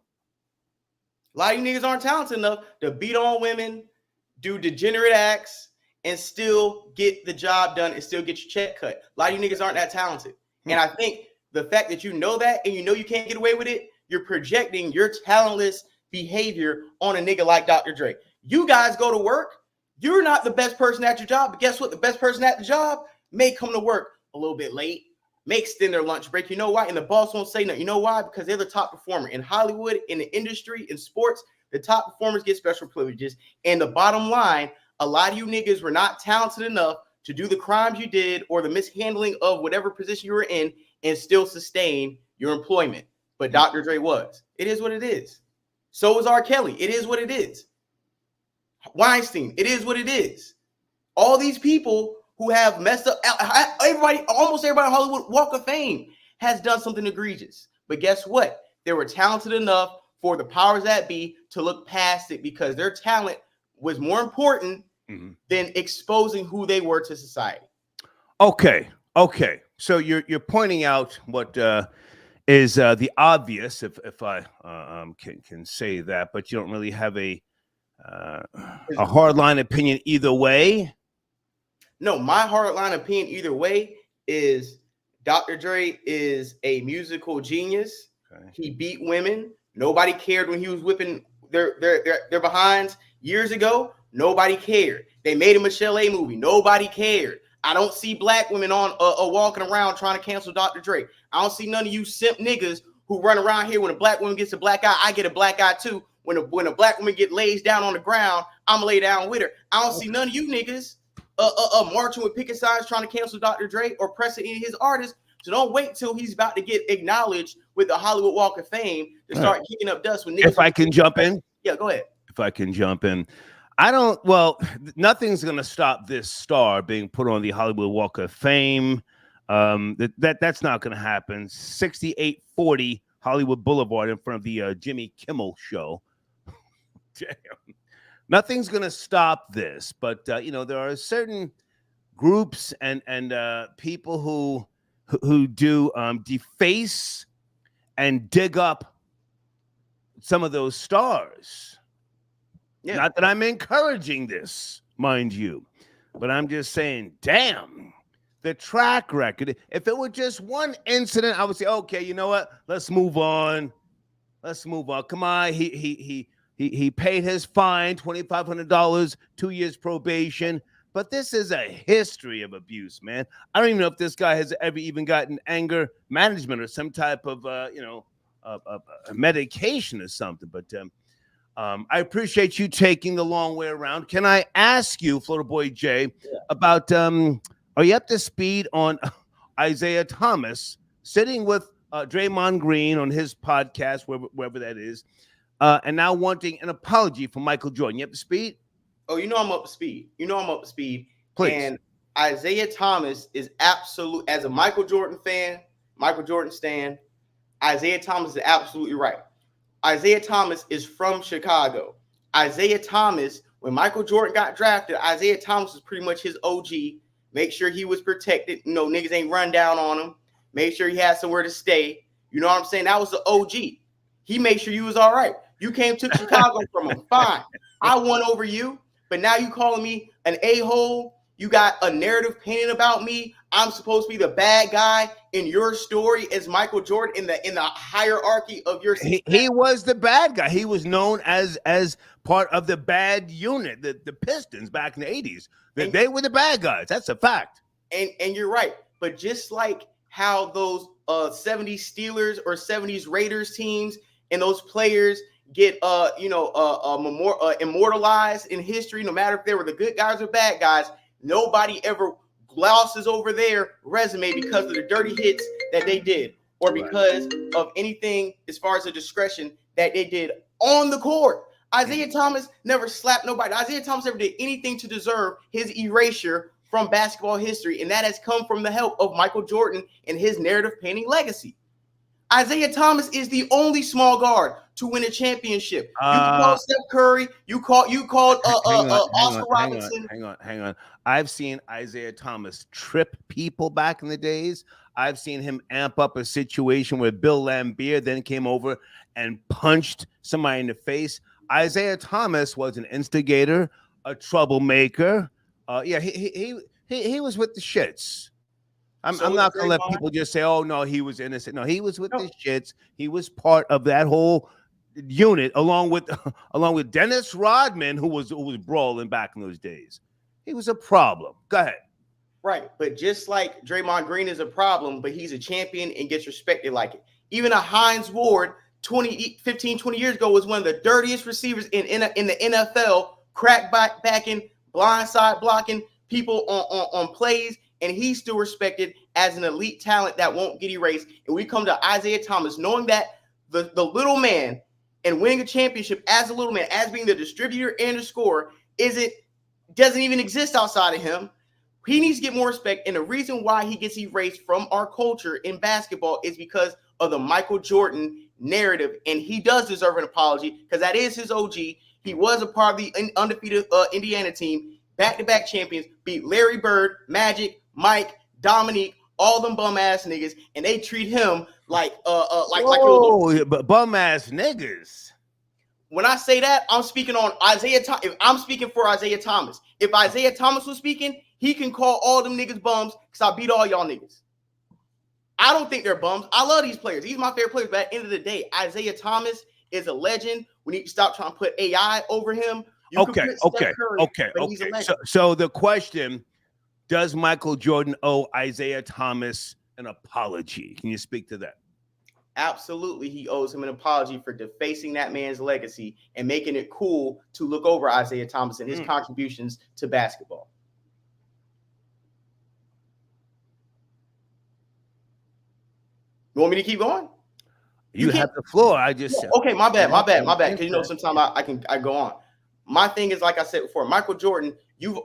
lot of you niggas aren't talented enough to beat on women, do degenerate acts, and still get the job done and still get your check cut. A lot of you niggas aren't that talented. And I think the fact that you know that and you know you can't get away with it, you're projecting your talentless behavior on a nigga like Dr. Dre. You guys go to work. You're not the best person at your job, but guess what? The best person at the job may come to work a little bit late, may extend their lunch break. You know why? And the boss won't say no. You know why? Because they're the top performer. In Hollywood, in the industry, in sports, the top performers get special privileges. And the bottom line, a lot of you niggas were not talented enough to do the crimes you did or the mishandling of whatever position you were in and still sustain your employment. But Dr. Dre was. It is what it is. So was R. Kelly. It is what it is. Weinstein. It is what it is. All these people who have messed up, almost everybody in Hollywood Walk of Fame has done something egregious. But guess what? They were talented enough for the powers that be to look past it because their talent was more important than exposing who they were to society. Okay. So you're pointing out what is the obvious, if I can say that, but you don't really have a hardline opinion either way. No, my hardline opinion either way is Dr. Dre is a musical genius. Okay. He beat women. Nobody cared when he was whipping their behinds years ago. Nobody cared. They made a Michelle A movie. Nobody cared. I don't see black women on walking around trying to cancel Dr. Dre. I don't see none of you simp niggas who run around here when a black woman gets a black eye. I get a black eye too. When a black woman get lays down on the ground, I'm gonna lay down with her. I don't see none of you niggas marching with picket signs trying to cancel Dr. Dre or pressing any of his artists. So don't wait till he's about to get acknowledged with the Hollywood Walk of Fame to start kicking up dust with niggas. If I can jump in? Yeah, go ahead. If I can jump in. Nothing's going to stop this star being put on the Hollywood Walk of Fame. That's not going to happen. 6840 Hollywood Boulevard in front of the Jimmy Kimmel show. Damn. Nothing's going to stop this, but there are certain groups and people who do deface and dig up some of those stars. Yeah. Not that I'm encouraging this, mind you, but I'm just saying, damn, the track record. If it were just one incident, I would say, okay, you know what? Let's move on. Come on, he paid his fine, $2,500, 2 years probation. But this is a history of abuse, man. I don't even know if this guy has ever even gotten anger management or some type of medication or something. But I appreciate you taking the long way around. Can I ask you, Florida Boy Jay, about are you up to speed on Isaiah Thomas sitting with Draymond Green on his podcast, wherever that is, and now wanting an apology from Michael Jordan? You up to speed? Oh, I'm up to speed. I'm up to speed. Please. And Isaiah Thomas is absolute, as a Michael Jordan stan, Isaiah Thomas is absolutely right. Isaiah Thomas is from Chicago. Isaiah Thomas, when Michael Jordan got drafted, Isaiah Thomas was pretty much his OG. Make sure he was protected. Niggas ain't run down on him. Make sure he had somewhere to stay. You know what I'm saying? That was the OG. He made sure you was all right. You came to Chicago from him. Fine. I won over you, but now you calling me an a-hole. You got a narrative painted about me. I'm supposed to be the bad guy in your story as Michael Jordan in the hierarchy of your he was the bad guy. He was known as part of the bad unit, the Pistons back in the 80s. They were the bad guys. That's a fact. And you're right. But just like how those 70s Steelers or 70s Raiders teams and those players get immortalized in history, no matter if they were the good guys or bad guys, nobody ever glosses over their resume because of the dirty hits that they did or because of anything as far as the discretion that they did on the court. Isaiah Thomas never slapped nobody. Isaiah Thomas never did anything to deserve his erasure from basketball history, and that has come from the help of Michael Jordan and his narrative painting legacy. Isaiah Thomas is the only small guard to win a championship. You called Steph Curry. You called Oscar Robertson. Hang on. I've seen Isaiah Thomas trip people back in the days. I've seen him amp up a situation where Bill Laimbeer then came over and punched somebody in the face. Isaiah Thomas was an instigator, a troublemaker. He was with the shits. I'm not going to let people just say, oh, no, he was innocent. No, he was with the shits. He was part of that whole unit along with Dennis Rodman, who was brawling back in those days. He was a problem. Go ahead. Right. But just like Draymond Green is a problem, but he's a champion and gets respected like it. Even a Hines Ward 15, 20 years ago was one of the dirtiest receivers in the NFL, crack backing, blindside blocking people on plays, and he's still respected as an elite talent that won't get erased. And we come to Isaiah Thomas, knowing that the little man and winning a championship as a little man, as being the distributor and the scorer, doesn't even exist outside of him. He needs to get more respect. And the reason why he gets erased from our culture in basketball is because of the Michael Jordan narrative. And he does deserve an apology because that is his OG. He was a part of the undefeated Indiana team, back-to-back champions, beat Larry Bird, Magic, Mike, Dominique, all them bum-ass niggas, and they treat him like bum-ass niggas. When I say that, I'm speaking on Isaiah Thomas. If I'm speaking for Isaiah Thomas, if Isaiah Thomas was speaking, he can call all them niggas bums because I beat all y'all niggas. I don't think they're bums. I love these players. These are my favorite players. But at the end of the day, Isaiah Thomas is a legend. We need to stop trying to put AI over him. Okay. So the question, does Michael Jordan owe Isaiah Thomas an apology? Can you speak to that? Absolutely, he owes him an apology for defacing that man's legacy and making it cool to look over Isaiah Thomas and his contributions to basketball. You want me to keep going? You have the floor. I just okay. My bad. Because sometimes I go on. My thing is, like I said before, Michael Jordan,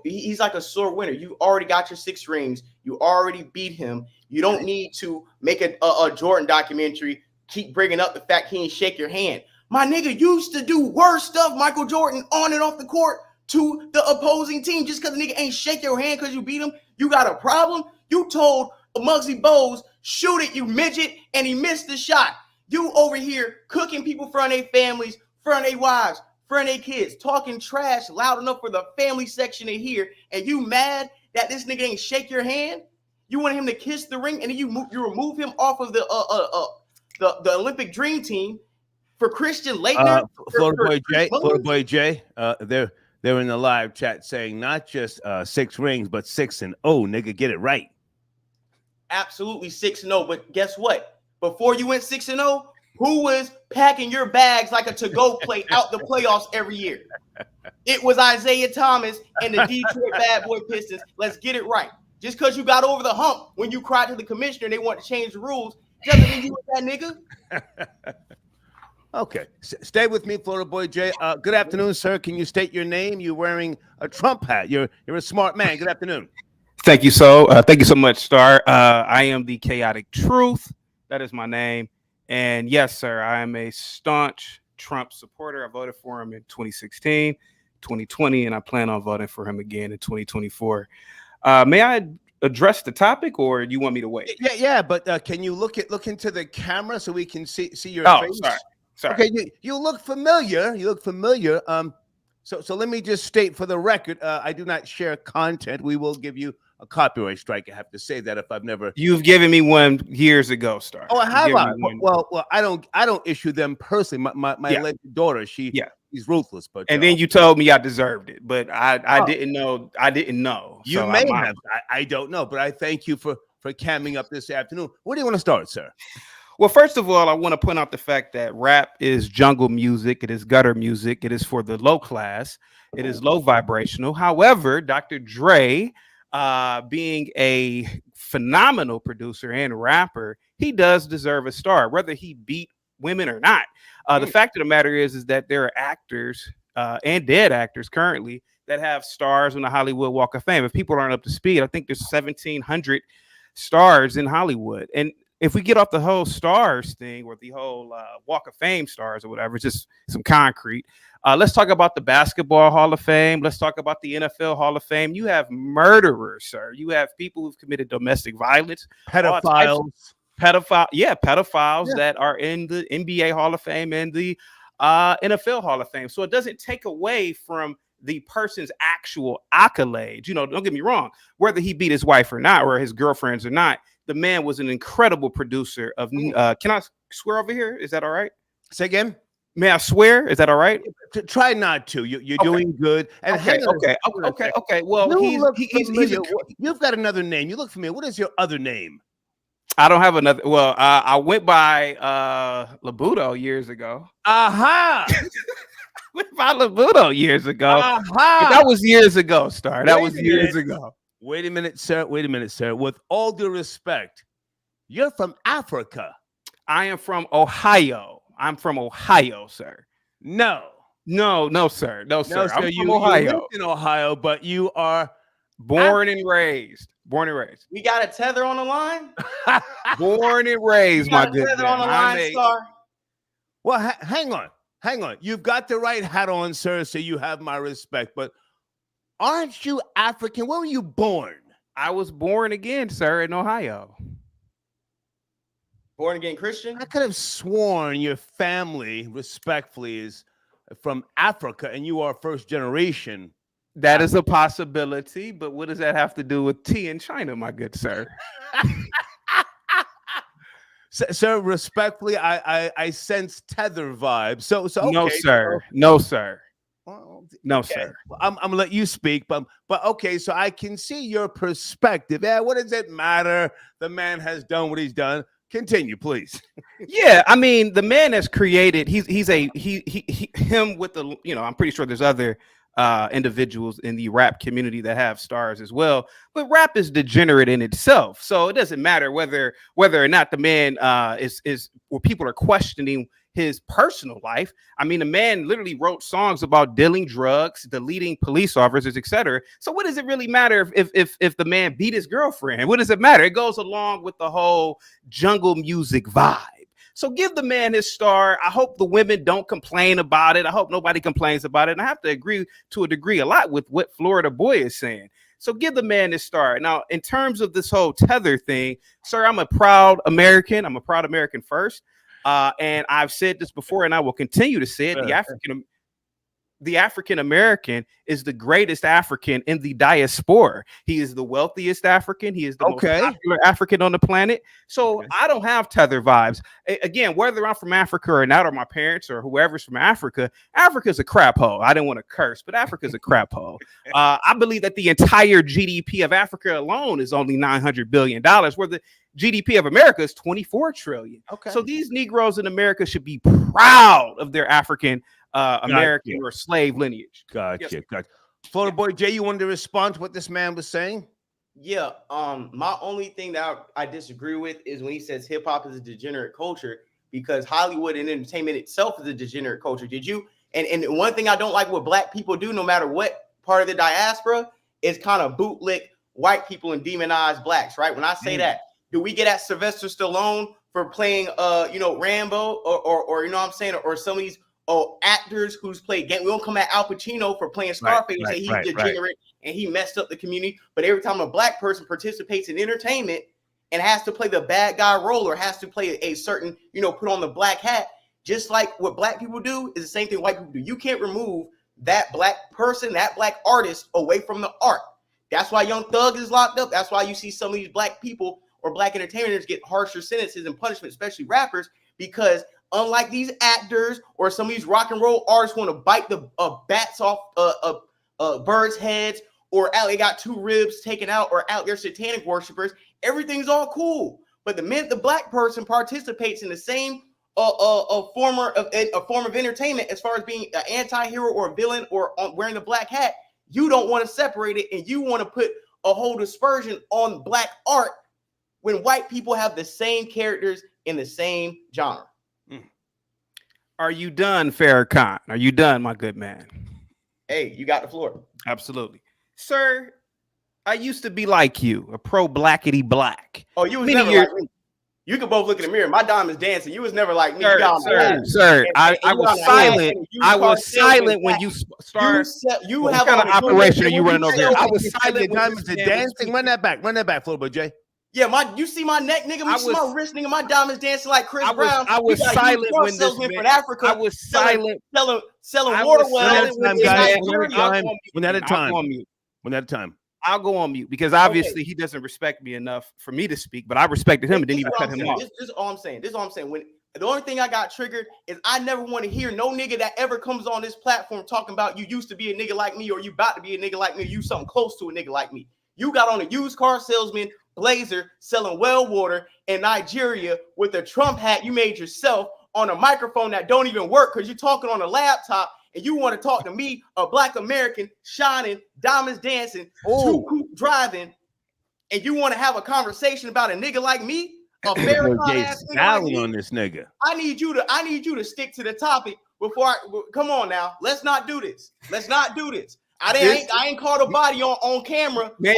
he's like a sore winner. You already got your 6 rings. You already beat him. You don't need to make a Jordan documentary, keep bringing up the fact he didn't shake your hand. My nigga used to do worse stuff, Michael Jordan, on and off the court to the opposing team. Just because the nigga ain't shake your hand because you beat him, you got a problem? You told Muggsy Bogues, shoot it, you midget, and he missed the shot. You over here cooking people in front of their families, in front of their wives, in front of their kids, talking trash loud enough for the family section to hear, and you mad that this nigga ain't shake your hand? You want him to kiss the ring, and then you remove him off of the Olympic Dream Team for Christian Laettner? Florida Boy Jay, they're in the live chat saying not just 6 rings, but 6-0, nigga, get it right. Absolutely 6-0, but guess what? Before you went 6-0, who was packing your bags like a to-go plate out the playoffs every year? It was Isaiah Thomas and the Detroit Bad Boy Pistons. Let's get it right. Just because you got over the hump when you cried to the commissioner and they want to change the rules, doesn't mean you was that nigga. Okay. Stay with me, Florida Boy Jay. Good afternoon, sir. Can you state your name? You're wearing a Trump hat. You're a smart man. Good afternoon. Thank you so much, Star. I am the Chaotic Truth. That is my name. And yes, sir, I am a staunch Trump supporter. I voted for him in 2016, 2020, and I plan on voting for him again in 2024. May I address the topic, or do you want me to wait? Yeah, but can you look into the camera so we can see your face? Sorry. Okay, you look familiar. So let me just state for the record, I do not share content. We will give you a copyright strike. I have to say that if I've never. You've given me one years ago, Star. Oh, have given I? me one. Well, I don't issue them personally. My Yeah. alleged daughter, she's ruthless. But And then you told me I deserved it, but I didn't know. I didn't know. You So may have. I don't know, but I thank you for camming up this afternoon. Where do you want to start, sir? Well, first of all, I want to point out the fact that rap is jungle music. It is gutter music. It is for the low class. It is low vibrational. However, Dr. Dre, being a phenomenal producer and rapper, he does deserve a star, whether he beat women or not. The fact of the matter is that there are actors and dead actors currently that have stars on the Hollywood Walk of Fame. If people aren't up to speed, I think there's 1,700 stars in Hollywood. And if we get off the whole stars thing or the whole Walk of Fame stars or whatever, it's just some concrete. Let's talk about the Basketball Hall of Fame. Let's talk about the NFL Hall of Fame. You have murderers, sir. You have people who've committed domestic violence, pedophiles, pedophiles that are in the NBA Hall of Fame and the NFL Hall of Fame. So it doesn't take away from the person's actual accolades. You know, don't get me wrong, whether he beat his wife or not, or his girlfriends or not, the man was an incredible producer of, can I swear over here? Is that all right? Say again? May I swear? Is that all right? Try not to. You're doing good. And okay. Well, you've got another name. You look familiar. What is your other name? I don't have another. Well, I went by Labuto years ago. Aha! Went by Labuto years ago. But that was years ago, Star. That was years ago. Wait a minute, sir. With all due respect, you're from Africa. I am from Ohio. I'm from Ohio, sir. No, sir. I'm from you Ohio. In Ohio, but you are born and raised. We got a tether on the line. Born and raised, my good tether on the line, Star. Well, hang on. You've got the right hat on, sir, so you have my respect. But aren't you African? Where were you born? I was born again, sir, in Ohio. Born again Christian? I could have sworn your family, respectfully, is from Africa and you are first generation. That is a possibility, but what does that have to do with tea in China, my good sir? Sir, respectfully, I sense tether vibes. So okay, no, sir. No, sir. Well, no, okay. sir. I'm gonna let you speak, but okay, so I can see your perspective. Yeah, what does it matter? The man has done what he's done. Continue, please. Yeah, I mean, the man has created. He's him with the. You know, I'm pretty sure there's other individuals in the rap community that have stars as well. But rap is degenerate in itself, so it doesn't matter whether or not the man is where people are questioning his personal life. I mean, the man literally wrote songs about dealing drugs, deleting police officers, etc. So what does it really matter if the man beat his girlfriend? What does it matter? It goes along with the whole jungle music vibe. So give the man his star. I hope the women don't complain about it. I hope nobody complains about it. And I have to agree to a degree a lot with what Florida Boy is saying. So give the man his star. Now, in terms of this whole tether thing, sir, I'm a proud American. I'm a proud American first. And I've said this before, and I will continue to say it. The African American is the greatest African in the diaspora. He is the wealthiest African. He is the most popular African on the planet. So I don't have tether vibes. Again, whether I'm from Africa or not, or my parents or whoever's from Africa, Africa's a crap hole. I didn't want to curse, but Africa's a crap hole. I believe that the entire GDP of Africa alone is only $900 billion, where the GDP of America is 24 trillion. Okay. So these Negroes in America should be proud of their African American or slave lineage. Gotcha. Florida Boy Jay, you wanted to respond to what this man was saying? Yeah. My only thing that I disagree with is when he says hip hop is a degenerate culture, because Hollywood and entertainment itself is a degenerate culture. Did you? And one thing I don't like what black people do, no matter what part of the diaspora, is kind of bootlick white people and demonize blacks. Right? When I say that, do we get at Sylvester Stallone for playing Rambo or you know what I'm saying, or some of these actors who's played game? We don't come at Al Pacino for playing Scarface and say he's degenerate and he messed up the community. But every time a black person participates in entertainment and has to play the bad guy role or has to play a certain, put on the black hat, just like what black people do is the same thing white people do. You can't remove that black person, that black artist away from the art. That's why Young Thug is locked up. That's why you see some of these black people or black entertainers get harsher sentences and punishment, especially rappers, because unlike these actors or some of these rock and roll artists want to bite the bats off birds' heads, or out they got 2 ribs taken out, or out there satanic worshipers, everything's all cool. But the minute the black person participates in the same a form of entertainment as far as being an anti-hero or a villain or wearing the black hat, you don't want to separate it, and you want to put a whole dispersion on black art when white people have the same characters in the same genre. Are you done, Farrakhan? Are you done, my good man? Hey, you got the floor. Absolutely. Sir, I used to be like you, a pro-blackity black. Oh, you was never like me. You can both look in the mirror. My diamond's dancing. You was never like me. Sir, I was silent. I was silent when you started. You what have kind of operation are you running over here? I was silent. Diamonds are dancing. Run that back. Run that back, Flowboy J. Yeah, you see my neck, nigga. You see my wrist, nigga. My diamonds dancing like Chris Brown. I was silent when this man. From Africa. I was silent. Selling water wells. One at a time. One at a time. I'll go on mute because obviously he doesn't respect me enough for me to speak, but I respected him and didn't even cut him off. This is all I'm saying. This is all I'm saying. When the only thing I got triggered is I never want to hear no nigga that ever comes on this platform talking about you used to be a nigga like me, or you about to be a nigga like me, or you something close to a nigga like me. You got on a used car salesman blazer selling well water in Nigeria with a Trump hat you made yourself on a microphone that don't even work because you're talking on a laptop. And you want to talk to me, a black American, shining, diamonds dancing, 2 coupe driving, and you want to have a conversation about a nigga like me, a Farrakhan ass nigga like me? On this nigga. I need you to stick to the topic before come on now. Let's not do this. I ain't called a body on camera. May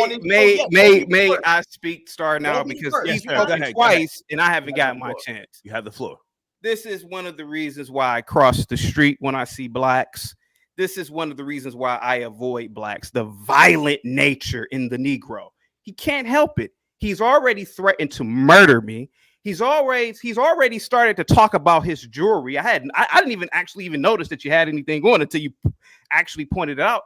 I speak, Star, now because he's spoken twice and I haven't got my chance. You have the floor. This is one of the reasons why I cross the street when I see blacks. This is one of the reasons why I avoid blacks. The violent nature in the Negro. He can't help it. He's already threatened to murder me. He's already started to talk about his jewelry. I didn't even notice that you had anything on until you actually pointed it out.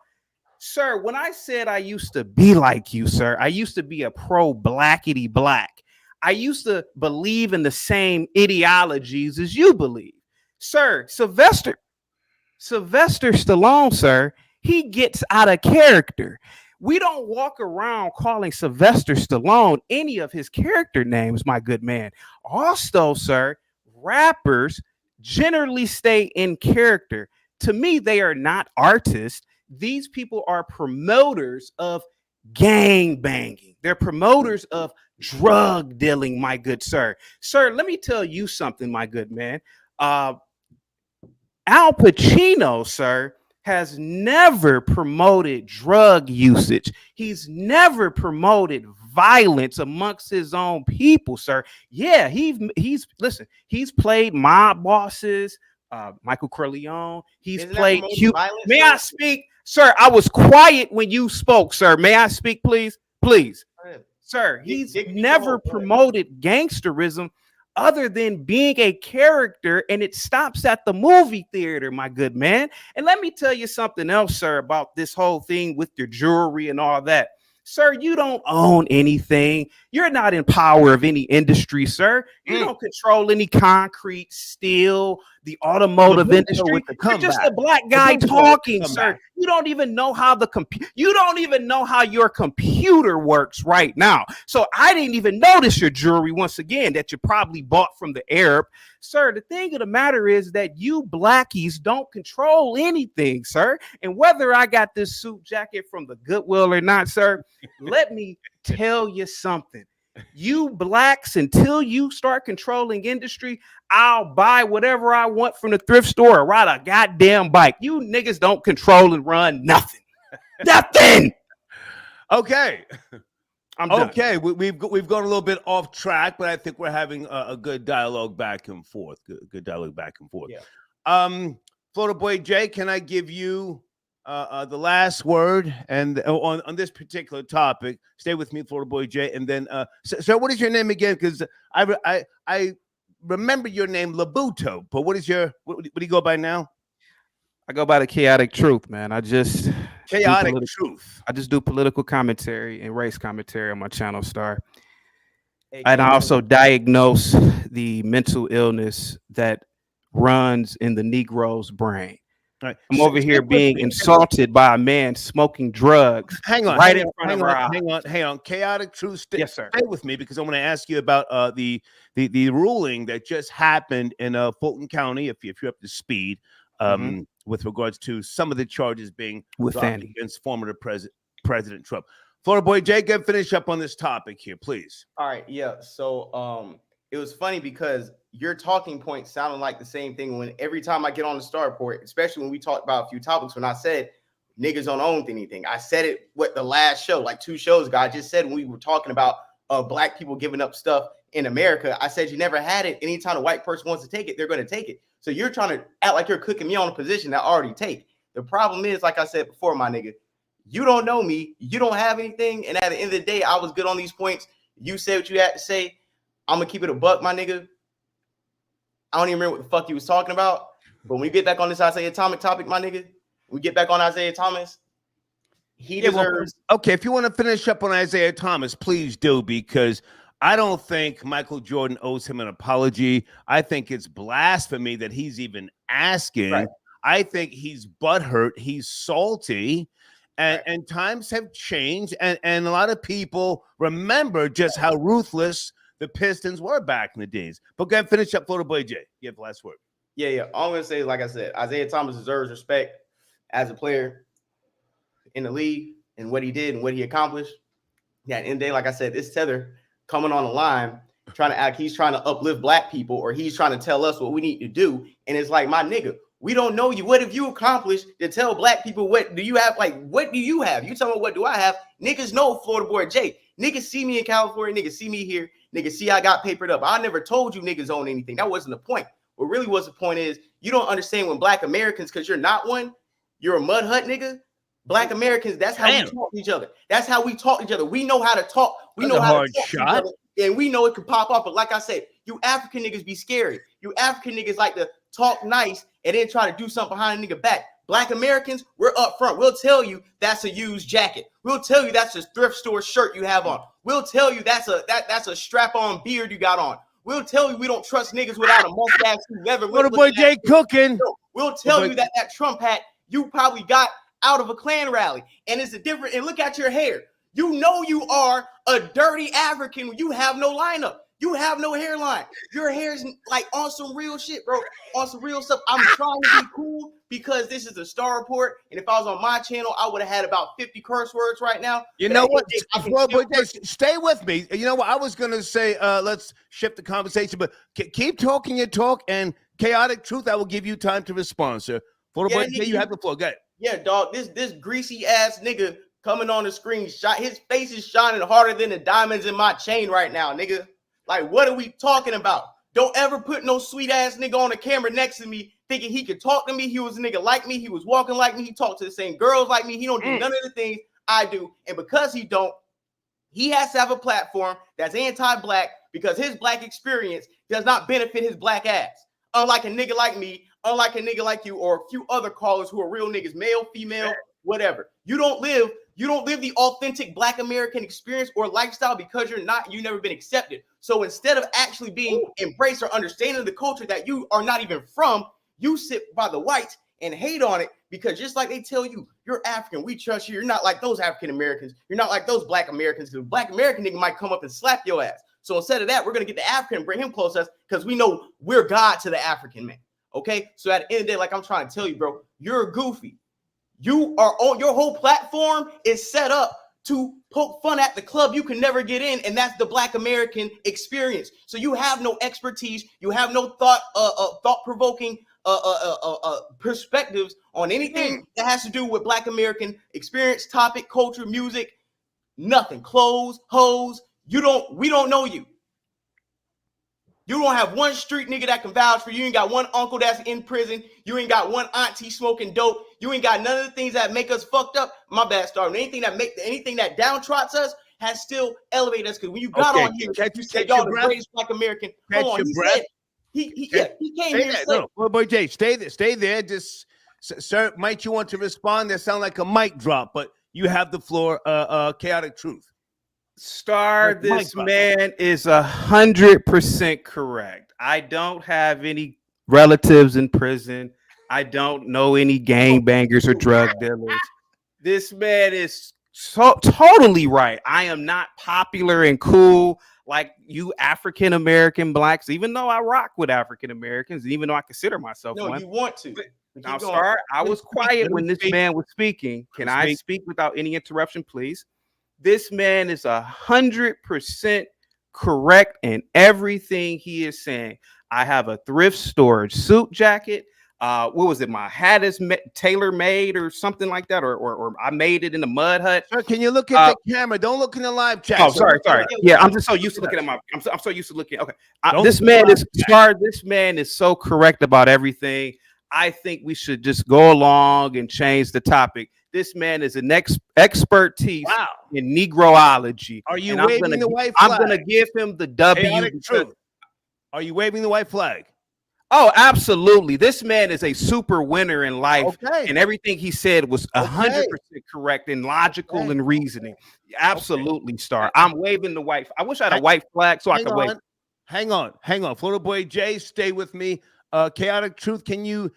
Sir, when I said I used to be like you, sir, I used to be a pro-blackity black. I used to believe in the same ideologies as you believe. Sir, Sylvester Stallone, sir, he gets out of character. We don't walk around calling Sylvester Stallone any of his character names, my good man. Also, sir, rappers generally stay in character. To me, they are not artists. These people are promoters of gang banging. They're promoters of drug dealing, my good sir. Sir, let me tell you something, my good man. Al Pacino, sir, has never promoted drug usage. He's never promoted violence amongst his own people, sir. Yeah, he's played mob bosses, Michael Corleone. He's played cute. May I speak? Sir, I was quiet when you spoke, sir. May I speak, please? Please. Sir, he's never promoted gangsterism other than being a character, and it stops at the movie theater, my good man. And let me tell you something else, sir, about this whole thing with your jewelry and all that. Sir, you don't own anything. You're not in power of any industry, sir. You don't control any concrete, steel, the automotive industry. You're just a black guy talking, sir. You don't even know how your computer works right now. So I didn't even notice your jewelry once again that you probably bought from the Arab. Sir, the thing of the matter is that you blackies don't control anything, sir. And whether I got this suit jacket from the Goodwill or not, sir, let me tell you something. You blacks, until you start controlling industry, I'll buy whatever I want from the thrift store or ride a goddamn bike. You niggas don't control and run nothing. Nothing. Okay. I'm done. Okay. We've gone a little bit off track, but I think we're having a good dialogue back and forth. Good dialogue back and forth. Yeah. Florida Boy Jay, can I give you the last word and on this particular topic? Stay with me, Florida Boy Jay, and then so what is your name again? Because I remember your name Labuto, but what do you go by now? I go by the chaotic truth, man. I just Chaotic truth. I just do political commentary and race commentary on my channel, Star. Hey, And I King, also diagnose the mental illness that runs in the Negro's brain. All right. I'm over here being insulted by a man smoking drugs. Hang on, right hang in on, front hang of our on, eyes. hang on. Chaotic truth. Yes, sir. Stay with me because I want to ask you about the ruling that just happened in Fulton County. If you're up to speed, with regards to some of the charges being With dropped Fannie. against former President Trump. Florida boy Jacob, finish up on this topic here, please. All right, yeah. So it was funny because your talking point sounded like the same thing when every time I get on the Star Report, especially when we talked about a few topics, when I said niggas don't own anything. I said it with the last show, like 2 shows ago. I just said when we were talking about black people giving up stuff in America, I said you never had it. Anytime a white person wants to take it, they're going to take it. So you're trying to act like you're cooking me on a position that I already take. The problem is, like I said before, my nigga, you don't know me. You don't have anything. And at the end of the day, I was good on these points. You said what you had to say. I'm going to keep it a buck, my nigga. I don't even remember what the fuck you was talking about. But when we get back on this Isaiah Thomas topic, my nigga, we get back on Isaiah Thomas. He deserves. Okay, if you want to finish up on Isaiah Thomas, please do, because I don't think Michael Jordan owes him an apology. I think it's blasphemy that he's even asking. Right. I think he's butthurt. He's salty. And times have changed, and a lot of people remember just how ruthless the Pistons were back in the days. But go ahead and finish up, Florida boy Jay. You have the last word. Yeah. All I'm going to say is, like I said, Isaiah Thomas deserves respect as a player in the league and what he did and what he accomplished. Yeah, at the end of the day, like I said, this tether coming on the line, trying to act, he's trying to uplift black people, or he's trying to tell us what we need to do. And it's like, my nigga, we don't know you. What have you accomplished to tell black people what do you have? Like, what do you have? You tell me what do I have? Niggas know Florida boy Jay. Niggas see me in California. Niggas see me here. Niggas see I got papered up. I never told you niggas own anything. That wasn't the point. What really was the point is you don't understand when black Americans, because you're not one, you're a mud hut nigga. Black Americans, that's how we talk to each other. That's how we talk to each other. We know how to talk. We know how to talk to each other, and we know it can pop off. But like I said, you African niggas be scary. You African niggas like to talk nice and then try to do something behind a nigga back. Black Americans, we're up front. We'll tell you that's a used jacket. We'll tell you that's a thrift store shirt you have on. We'll tell you that's a strap-on beard you got on. We'll tell you we don't trust niggas without a mustache who never. What boy Jay cooking? We'll tell you that Trump hat you probably got out of a Klan rally, and it's a different. And look at your hair. You know you are a dirty African. You have no lineup. You have no hairline. Your hair's like on some real shit, bro. On some real stuff. I'm trying to be cool because this is a Star Report, and if I was on my channel, I would have had about 50 curse words right now. You know what? Stay with me. You know what? I was gonna say, let's shift the conversation, but keep talking your talk. And chaotic truth, I will give you time to respond, sir. Florida boy, you have the floor. Go ahead. Yeah, dog. This greasy ass nigga coming on the screen, his face is shining harder than the diamonds in my chain right now, nigga. Like, what are we talking about? Don't ever put no sweet ass nigga on the camera next to me thinking he could talk to me. He was a nigga like me. He was walking like me. He talked to the same girls like me. He don't do none of the things I do. And because he don't, he has to have a platform that's anti-black because his black experience does not benefit his black ass. Unlike a nigga like me, unlike a nigga like you, or a few other callers who are real niggas, male, female, whatever. You don't live the authentic black American experience or lifestyle because you've never been accepted. So instead of actually being embraced or understanding the culture that you are not even from, you sit by the whites and hate on it because just like they tell you, you're African, we trust you. You're not like those African Americans. You're not like those black Americans because black American nigga might come up and slap your ass. So instead of that, we're going to get the African and bring him close to us because we know we're God to the African man. Okay? So at the end of the day, like I'm trying to tell you, bro, you're a goofy. You are on your whole platform is set up to poke fun at the club you can never get in, and that's the black American experience. So you have no expertise, you have no thought-provoking perspectives on anything that has to do with black American experience, topic, culture, music, nothing. Clothes, hoes. We don't know you. You don't have one street nigga that can vouch for you. You ain't got one uncle that's in prison. You ain't got one auntie smoking dope. You ain't got none of the things that make us fucked up. My bad, Star. Anything that downtrots us has still elevated us. Because when you got on here, you said y'all the greatest black American. Hold on, he came here and said, no, boy Jay, stay there. Just Sir, might you want to respond? That sound like a mic drop, but you have the floor. Chaotic Truth. Star, That's mic this drop. man is 100% correct. I don't have any relatives in prison. I don't know any gangbangers or drug dealers. This man is so totally right. I am not popular and cool like you African American blacks, even though I rock with African Americans, even though I consider myself No, one. you want to. Now, Star, I was quiet when this man was speaking. Can I speak without any interruption, please? This man is 100% correct in everything he is saying. I have a thrift storage suit jacket. What was it? My hat is tailor made or something like that, or I made it in the mud hut. Sir, can you look at the camera? Don't look in the live chat. Oh, sorry. Yeah, I'm just so used to looking at my. I'm so used to looking. Okay, this man is smart. This man is so correct about everything. I think we should just go along and change the topic. This man is an expertise in Negroology. Are you waving the white flag? I'm going to give him the W. Are you waving the white flag? Oh, absolutely. This man is a super winner in life. And everything he said was 100% correct and logical and reasoning. Absolutely, Star. I'm waving the white. I wish I had a white flag so I could wave. Hang on. Florida Boy Jay, stay with me. Chaotic Truth, can you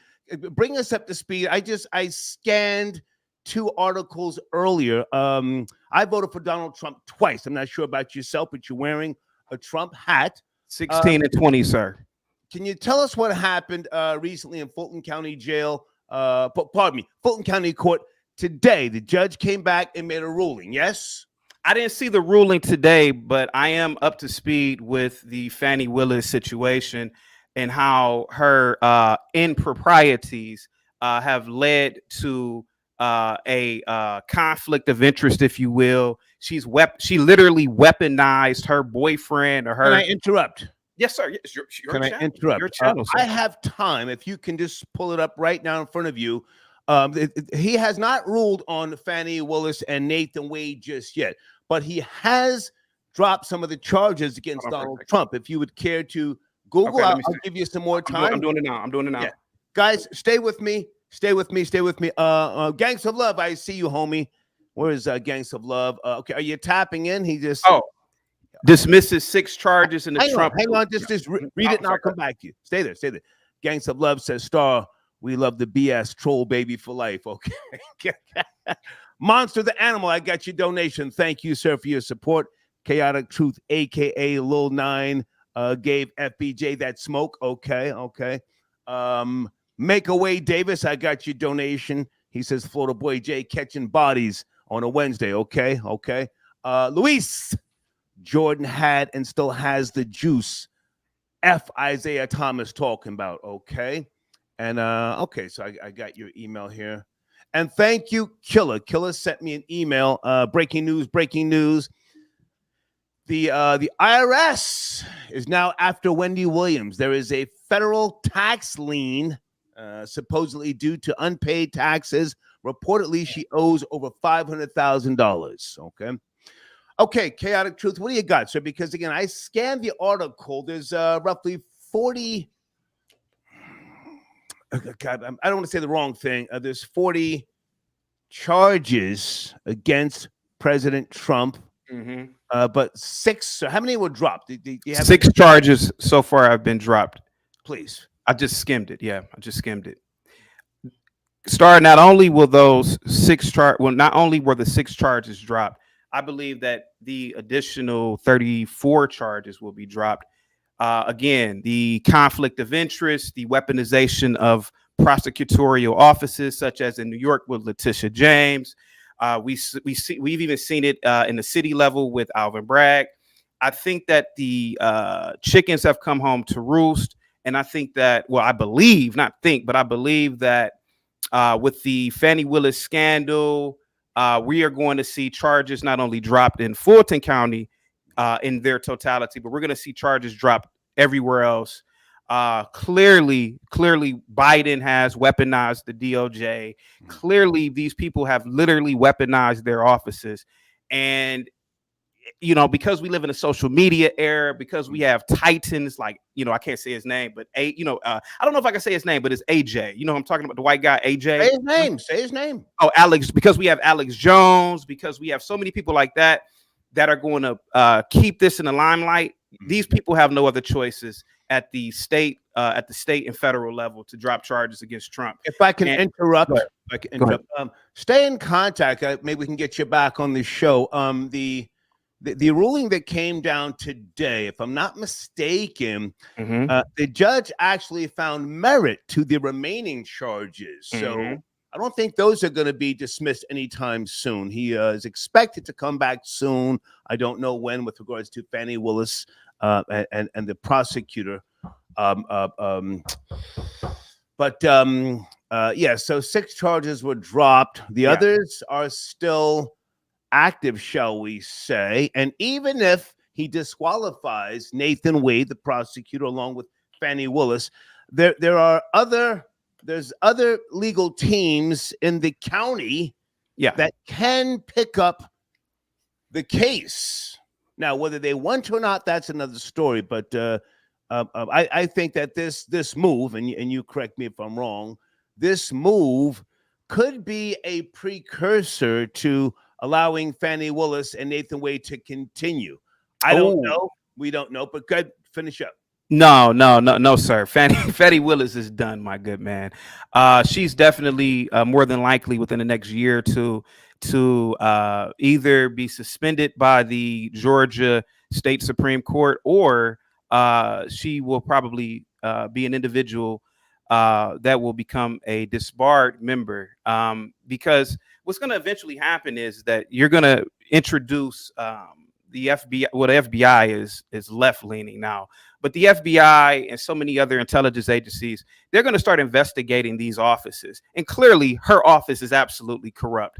bring us up to speed? I scanned 2 articles earlier. I voted for Donald Trump twice. I'm not sure about yourself, but you're wearing a Trump hat. 16 and 20, sir. Can you tell us what happened recently in Fulton County Jail? Pardon me, Fulton County Court today. The judge came back and made a ruling. Yes? I didn't see the ruling today, but I am up to speed with the Fannie Willis situation and how her improprieties have led to a conflict of interest, if you will. She literally weaponized her boyfriend or her. Can I interrupt? Yes, sir. Yes, can I interrupt? Your channel, I have time. If you can just pull it up right now in front of you. He has not ruled on Fannie Willis and Nathan Wade just yet, but he has dropped some of the charges against Donald Trump. If you would care to Google, I'll give you some more time. I'm doing it now. Yeah. Guys, stay with me. Gangs of Love, I see you, homie. Where is Gangs of Love? Okay, are you tapping in? He just dismisses 6 charges in the Trump. Hang on, just read it and I'll come back to you. Stay there. Gangs of Love says, Star, we love the BS troll baby for life. Okay. Monster the Animal, I got your donation. Thank you, sir, for your support. Chaotic Truth, aka Lil 9, gave FBJ that smoke. Okay. Make Away Davis, I got your donation. He says Florida Boy J catching bodies on a Wednesday. Okay. Luis Jordan had and still has the juice. Isaiah Thomas talking about. Okay. And so I got your email here. And thank you, Killer. Killer sent me an email. Breaking news. The IRS is now after Wendy Williams. There is a federal tax lien supposedly due to unpaid taxes. Reportedly, she owes over $500,000. Okay, Chaotic Truth, what do you got, sir? Because, again, I scanned the article. There's roughly 40... God, I don't want to say the wrong thing. There's 40 charges against President Trump. But 6, how many were dropped? Do you have 6 charges so far have been dropped. Please. I just skimmed it. Yeah, I just skimmed it. Star, not only will those 6 not only were the 6 charges dropped, I believe that the additional 34 charges will be dropped. Again, the conflict of interest, the weaponization of prosecutorial offices, such as in New York with Letitia James. We've even seen it in the city level with Alvin Bragg. I think that the chickens have come home to roost. And I think that, I believe that with the Fannie Willis scandal, we are going to see charges not only dropped in Fulton County in their totality, but we're going to see charges dropped everywhere else. Clearly, Biden has weaponized the DOJ. Clearly, these people have literally weaponized their offices. And you know, because we live in a social media era, because we have titans like, you know, I can't say his name, but I don't know if I can say his name, but it's AJ. You know, I'm talking about the white guy, AJ. Say his name. Say his name. Oh, Alex, because we have Alex Jones, because we have so many people like that are going to keep this in the limelight. These people have no other choices at the state and federal level to drop charges against Trump. If I can interrupt, stay in contact. Maybe we can get you back on the show. The ruling that came down today, if I'm not mistaken, the judge actually found merit to the remaining charges. So I don't think those are going to be dismissed anytime soon. He is expected to come back soon. I don't know when, with regards to Fannie Willis and the prosecutor. Yeah, so 6 charges were dropped. The others are still active, shall we say. And even if he disqualifies Nathan Wade, the prosecutor, along with Fannie Willis, there's other legal teams in the county that can pick up the case. Now, whether they want to or not, that's another story. But I think that this move, and you correct me if I'm wrong, this move could be a precursor to allowing Fannie Willis and Nathan Wade to continue. I don't know. We don't know, but good. Finish up. No, sir. Fannie Willis is done, my good man. She's definitely more than likely within the next year or two to either be suspended by the Georgia State Supreme Court, or she will probably be an individual that will become a disbarred member. Because what's going to eventually happen is that you're going to introduce the FBI. Well, the FBI is left leaning now. But the FBI and so many other intelligence agencies, they're going to start investigating these offices. And clearly, her office is absolutely corrupt.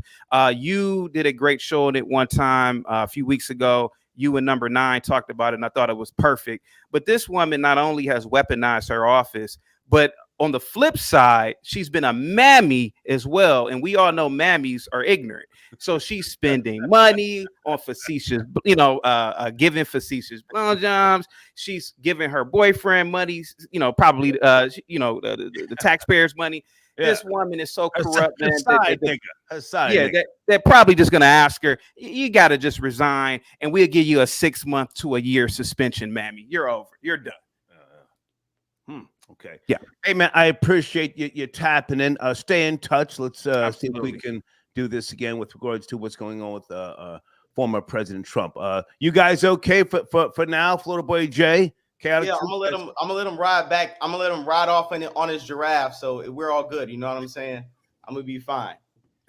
You did a great show on it one time a few weeks ago. You and Number 9 talked about it, and I thought it was perfect. But this woman not only has weaponized her office, but on the flip side, she's been a mammy as well. And we all know mammies are ignorant. So she's spending money on facetious, giving facetious blowjobs. She's giving her boyfriend money, probably, the taxpayers' money. Yeah. This woman is so corrupt, man. They're probably just going to ask her, you got to just resign, and we'll give you a 6-month to a year suspension, mammy. You're over. You're done. Okay. Yeah. Hey, man, I appreciate you tapping in. Stay in touch. Let's see if we can do this again with regards to what's going on with former President Trump. You guys okay for now, Florida Boy Jay? I'm gonna let him ride back. I'm gonna let him ride off on his giraffe. So we're all good. You know what I'm saying? I'm gonna be fine.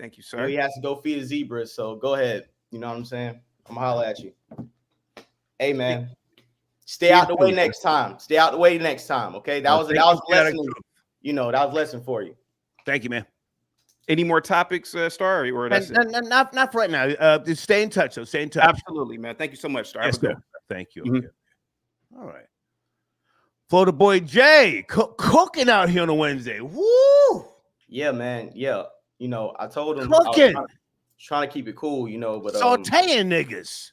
Thank you, sir. He has to go feed a zebra. So go ahead. You know what I'm saying? I'm gonna holler at you. Hey, man. Stay out the way next time. Stay out the way next time. Okay. That was a lesson. That was a lesson for you. Thank you, man. Any more topics, Star? Or that's not for right now. Just stay in touch. So stay in touch. Absolutely, man. Thank you so much, Star. Yes, thank you. Okay. All right. Florida Boy Jay cooking out here on a Wednesday. Woo! Yeah, man. Yeah. I told him cooking. I was trying to keep it cool, but sauteing niggas.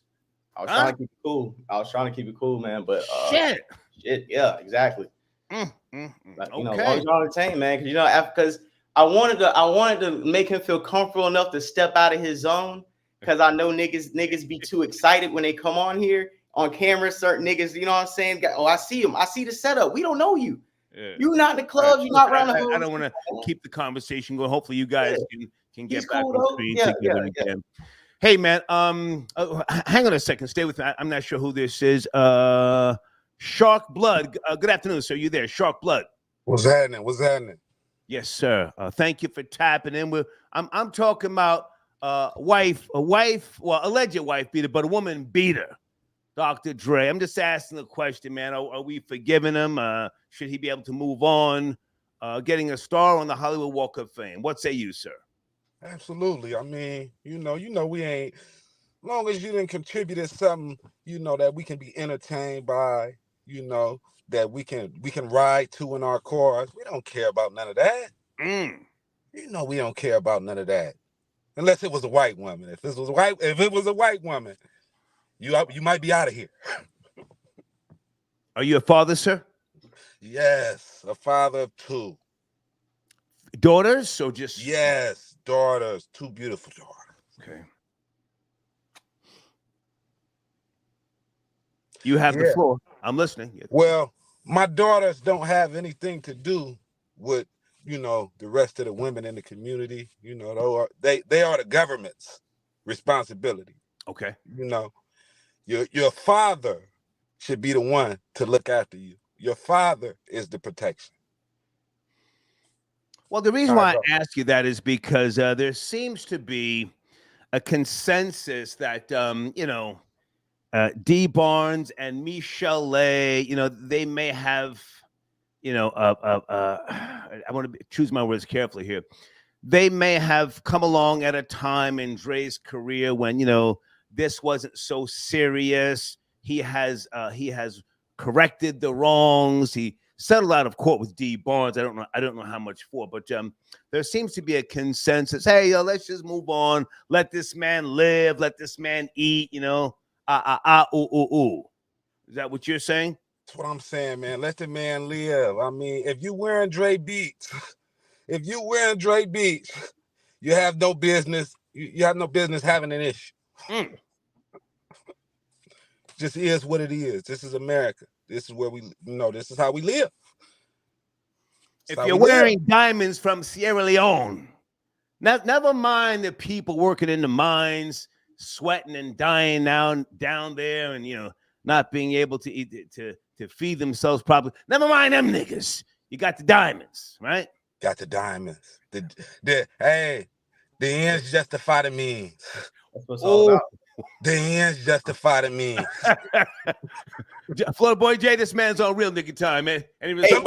I was trying to keep it cool. Man. But shit. Yeah, exactly. Okay. As long as you're entertained, man, because I wanted to make him feel comfortable enough to step out of his zone, because I know niggas be too excited when they come on here on camera. Certain niggas, you know what I'm saying? Oh, I see him. I see the setup. We don't know you. Yeah. You're not in the clubs. You're not around the hood. I don't want to keep the conversation going. Hopefully, you guys can get back on the screen together again. Hey, man. Hang on a second. Stay with me. I'm not sure who this is. Shark Blood. Good afternoon, sir. You there, Shark Blood? What's happening? Yes, sir. Thank you for tapping in. I'm talking about alleged wife beater, but a woman beater, Dr. Dre. I'm just asking the question, man. Are we forgiving him? Should he be able to move on? Getting a star on the Hollywood Walk of Fame. What say you, sir? Absolutely. I mean, we ain't, long as you didn't contribute something, that we can be entertained by, that we can ride to in our cars. We don't care about none of that. We don't care about none of that. Unless it was a white woman. If it was a white woman, You might be out of here. Are you a father, sir? Yes, a father of 2 daughters, or just yes, daughters, 2 beautiful daughters. Okay. You have the Yeah. floor. I'm listening. Well, my daughters don't have anything to do with, the rest of the women in the community. They are the government's responsibility. Okay. Your father should be the one to look after you. Your father is the protection. Well, the reason why I ask you that is because there seems to be a consensus that D Barnes and Michelle Lay, they may have, I want to choose my words carefully here. They may have come along at a time in Dre's career when, this wasn't so serious. He has corrected the wrongs. He settled out of court with D Barnes. I don't know how much for, but there seems to be a consensus. Hey, let's just move on. Let this man live. Let this man eat. Is that what you're saying? That's what I'm saying, man. Let the man live. I mean, if you wearing Dre beats, you have no business. You have no business having an issue. Just is what it is. This is America. This is where this is how we live. If you're wearing diamonds from Sierra Leone, never mind the people working in the mines, sweating and dying down there, and not being able to eat to feed themselves properly. Never mind them niggas. You got the diamonds, right? Got the diamonds. The ends justify the means. That's what it's all about. The ends justify the means. Florida Boy J, this man's on real nigga time, man. Hey, listen,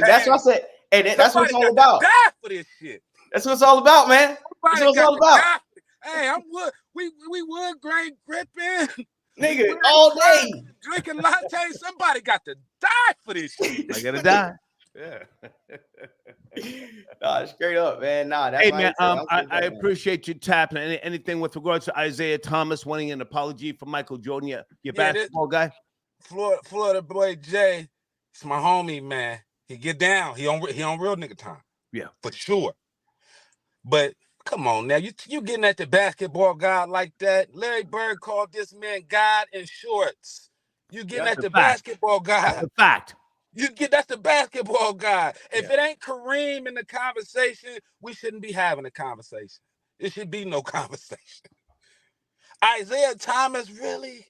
that's what I said. Hey, that's what it's all about. Die for this shit. That's what it's all about, man. That's what it's all about. Hey, we wood grain gripping. Nigga, all day. Drinking latte. Somebody got to die for this shit. I gotta die. Yeah. Nah, straight up, man. Nah, that's hey, man, I appreciate you tapping. Anything with regards to Isaiah Thomas wanting an apology for Michael Jordan, your basketball guy? Florida Boy Jay, it's my homie, man. He get down. He on real nigga time. Yeah, for sure. But come on now, you getting at the basketball god like that? Larry Bird called this man God in shorts. You getting at the basketball god? That's a fact. That's the basketball guy. If it ain't Kareem in the conversation, we shouldn't be having a conversation. It should be no conversation. Isaiah Thomas, really?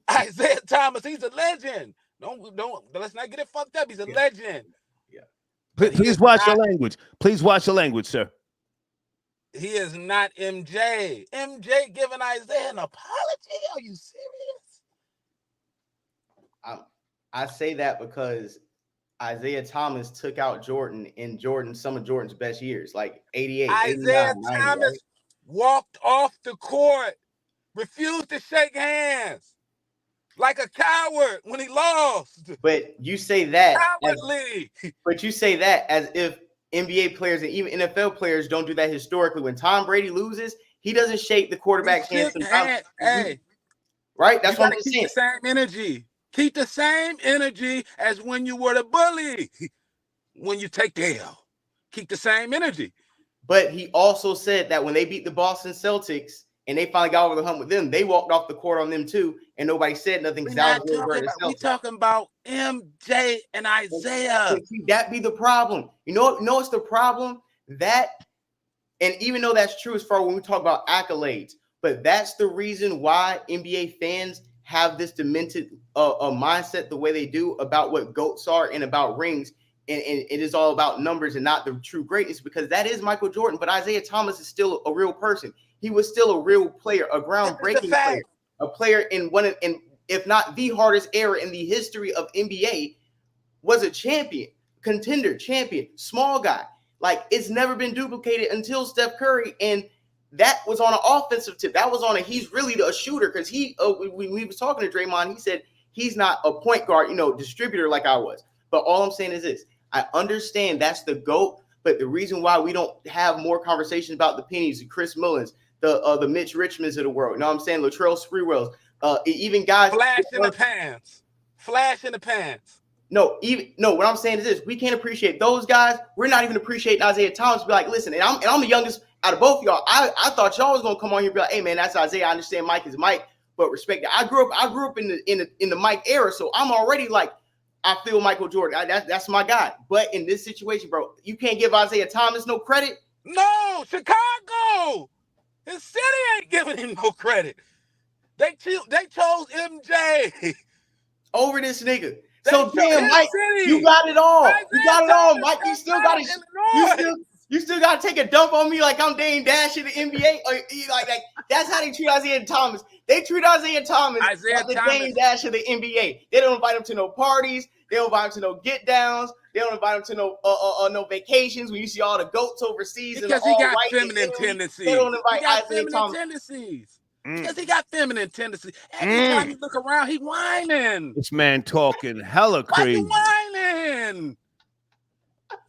Isaiah Thomas, he's a legend. Let's not get it fucked up. He's a legend. Yeah. Please watch your language. Please watch your language, sir. He is not MJ. MJ giving Isaiah an apology? Are you serious? I say that because Isaiah Thomas took out Jordan in some of Jordan's best years, like 88. Isaiah Thomas walked off the court, refused to shake hands like a coward when he lost. But you say that cowardly. But you say that as if NBA players and even NFL players don't do that historically. When Tom Brady loses, he doesn't shake the quarterback's hand sometimes. Hey, right? That's what I'm saying. Keep the same energy. Keep the same energy as when you were the bully. When you take the L, keep the same energy. But he also said that when they beat the Boston Celtics and they finally got over the hump with them, they walked off the court on them too, and nobody said nothing. We're talking about MJ and Isaiah. See, that be the problem. You know what's the problem? That, and even though that's true as far when we talk about accolades, but that's the reason why NBA fans have this demented mindset the way they do about what GOATs are and about rings, and it is all about numbers and not the true greatness, because that is Michael Jordan, but Isaiah Thomas is still a real person. He was still a real player, a groundbreaking player, a player in if not the hardest era in the history of NBA, was a champion, contender, champion, small guy. Like, it's never been duplicated until Steph Curry, and that was on an offensive tip. That was on he's really a shooter, because when we was talking to Draymond, he said he's not a point guard, distributor like I was. But all I'm saying is this: I understand that's the GOAT, but the reason why we don't have more conversations about the pennies, the Chris Mullins, the Mitch Richmonds of the world. You know what I'm saying? Latrell Sprewells. Even guys. Flash in the pants. Flash in the pants. No, what I'm saying is this: we can't appreciate those guys. We're not even appreciating Isaiah Thomas. Be like, listen, and I'm the youngest out of both of y'all. I thought y'all was gonna come on here and be like, hey man, that's Isaiah. I understand Mike is Mike, but respect that. I grew up in the Mike era, so I'm already like, I feel Michael Jordan. That's my guy. But in this situation, bro, you can't give Isaiah Thomas no credit. No, Chicago, his city ain't giving him no credit. They chose MJ over this nigga. So damn, Mike, city. you got it all. Isaiah you got it all, Mike. You still got to. You still got to take a dump on me like I'm Dame Dash in the NBA. Like that's how they treat Isaiah Thomas. They treat Isaiah Thomas like the Dame Dash of the NBA. They don't invite him to no parties. They don't invite him to no get downs. They don't invite him to no vacations. When you see all the goats overseas because he got feminine tendencies. They don't invite Isaiah Thomas. Because he got feminine tendencies. Every time you look around, he whining. This man talking hella crazy. Why you whining?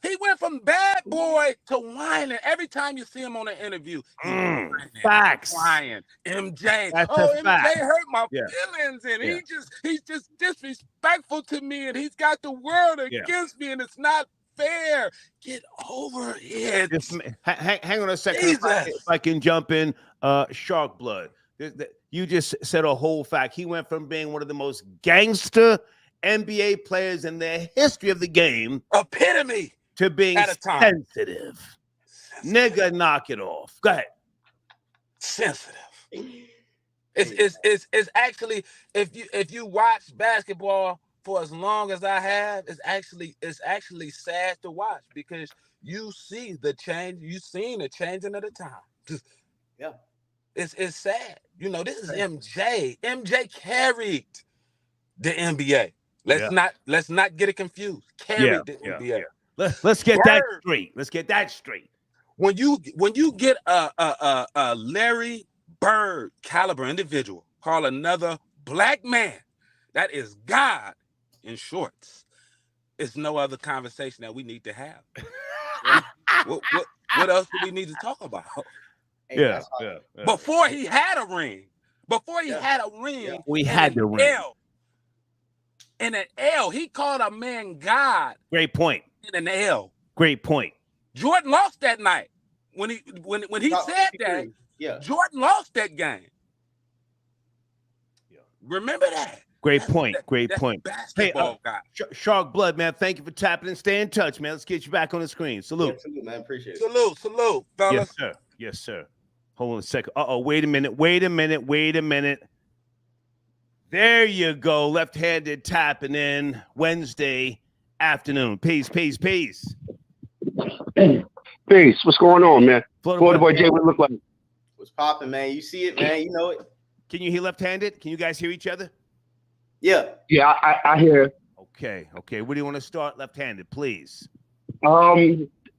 He went from bad boy to whining. Every time you see him on an interview, facts. Whining. MJ. That's MJ hurt my feelings, and he's just disrespectful to me, and he's got the world against me, and it's not fair. Get over it. Hang on a second. If I can jump in. Shark Blood. You just said a whole fact. He went from being one of the most gangster NBA players in the history of the game, epitome, to being sensitive. Nigga, knock it off. Go ahead. Sensitive. It's actually, if you watch basketball for as long as I have, it's actually sad to watch, because you see the change. You seen the changing of the time. Yeah. It's sad. You know, this is MJ. MJ carried the NBA. Let's not get it confused. Carried the NBA. Let's get that straight. Let's get that straight. When you get a Larry Bird caliber individual call another black man, that is God in shorts. It's no other conversation that we need to have. What else do we need to talk about? Yeah. Before he had a ring. We had the ring. In an L, he called a man God. Great point. In an L. Great point. Jordan lost that night. When he said that, Jordan lost that game. Yeah. Remember that. Great point. Great point. Hey, Shark Blood, man. Thank you for tapping and stay in touch, man. Let's get you back on the screen. Salute. Yeah, salute, man. Appreciate it. Salute, fellas. Yes, sir. Hold on a second. Wait a minute. There you go. Left-handed tapping in Wednesday afternoon. Peace. Peace. What's going on, man? Florida boy Jay, what look like? What's popping, man? You see it, man. You know it. Can you hear left-handed? Can you guys hear each other? Yeah. Yeah, I hear. Okay. Where do you want to start? Left-handed, please.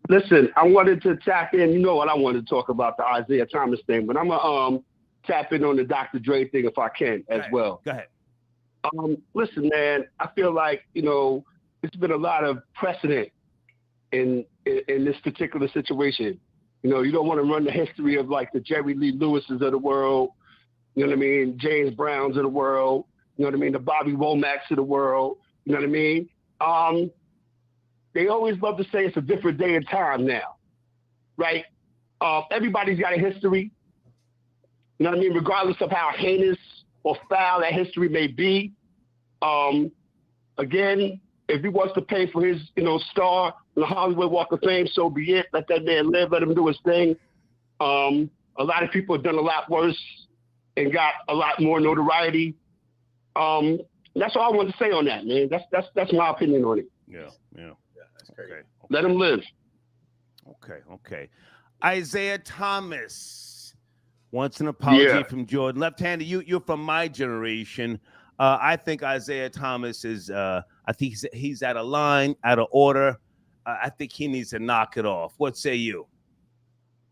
Listen, I wanted to tap in. You know what I wanted to talk about, the Isaiah Thomas thing, but I'm gonna tap in on the Dr. Dre thing if I can as well. Go ahead. Listen, man, I feel like, you know, there's been a lot of precedent in this particular situation. You know, you don't want to run the history of like the Jerry Lee Lewises of the world, you know what I mean, James Browns of the world, you know what I mean, the Bobby Womacs of the world, you know what I mean? They always love to say it's a different day and time now, right? Everybody's got a history, you know what I mean, regardless of how heinous or foul that history may be. Again, if he wants to pay for his, you know, star in the Hollywood Walk of Fame, so be it. Let that man live. Let him do his thing. A lot of people have done a lot worse and got a lot more notoriety. That's all I want to say on that, man. That's my opinion on it. Yeah. That's great. Okay. Let him live. Okay. Isaiah Thomas wants an apology from Jordan. Left-handed, you're from my generation. I think Isaiah Thomas is. I think he's out of line, out of order. I think he needs to knock it off. What say you?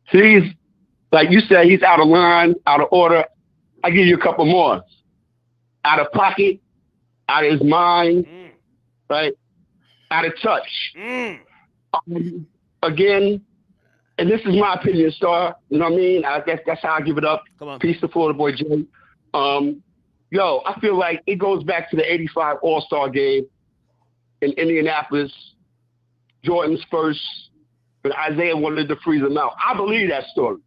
He's, like you said, he's out of line, out of order. I give you a couple more. Out of pocket, out of his mind, right? Out of touch. Again, and this is my opinion, Star. You know what I mean? I guess that's how I give it up. Come on. Peace to Florida boy Jay. Yo, I feel like it goes back to the '85 All-Star game in Indianapolis. Jordan's first, but Isaiah wanted to freeze him out. I believe that story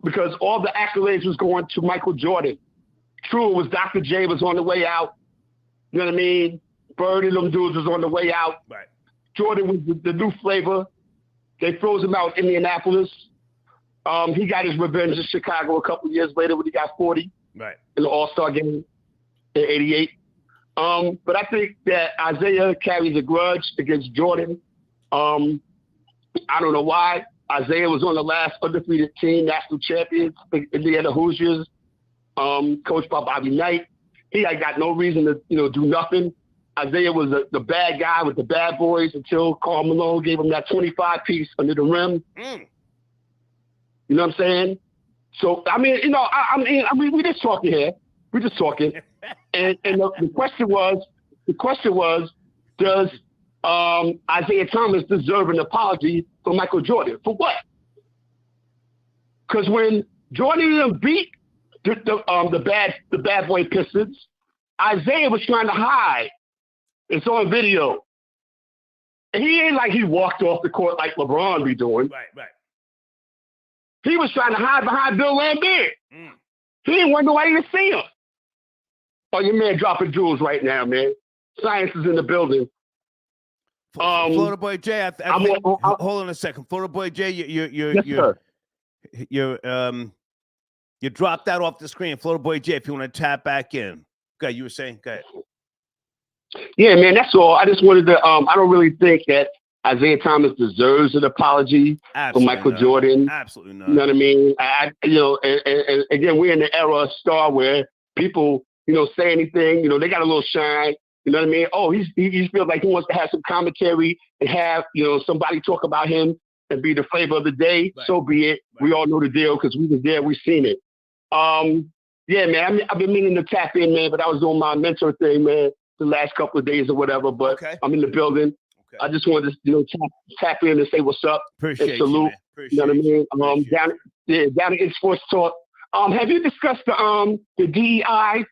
because all the accolades was going to Michael Jordan. True, it was Dr. J was on the way out. You know what I mean? Bird and them dudes was on the way out. Right. Jordan was the new flavor. They froze him out in Indianapolis. He got his revenge in Chicago a couple years later when he got 40 right. in the All-Star game in '88. But I think that Isaiah carries a grudge against Jordan. I don't know why. Isaiah was on the last undefeated team, national champions, Indiana Hoosiers, coached by Bobby Knight. He got no reason to, do nothing. Isaiah was the bad guy with the bad boys until Karl Malone gave him that 25-piece under the rim. You know what I'm saying? So, I mean, we just talking here. We're just talking. And the question was, does Isaiah Thomas deserve an apology from Michael Jordan? For what? Because when Jordan beat the bad boy Pistons, Isaiah was trying to hide. It's on video. And he ain't like he walked off the court like LeBron be doing. Right. He was trying to hide behind Bill Lambert. He didn't want nobody to see him. Oh, your man dropping jewels right now, man. Science is in the building. Florida Boy Jay, hold on a second. Florida Boy Jay, you dropped that off the screen. Florida Boy Jay, if you want to tap back in. Go ahead, you were saying? Go ahead. Yeah, man, that's all. I just wanted to, I don't really think that Isaiah Thomas deserves an apology from Michael Jordan. Absolutely not. You know what I mean? And again, we're in the era of Star where people, say anything, they got a little shine. You know what I mean? Oh, he feels like he wants to have some commentary and have, somebody talk about him and be the flavor of the day. Right. So be it. Right. We all know the deal because we was there, we seen it. Yeah, man, I've been meaning to tap in, man, but I was doing my mentor thing, man, the last couple of days or whatever, but I'm in the building. Okay. I just wanted to, tap in and say what's up. Appreciate and salute. You know what I mean? Down in Sports Talk. Have you discussed the DEI,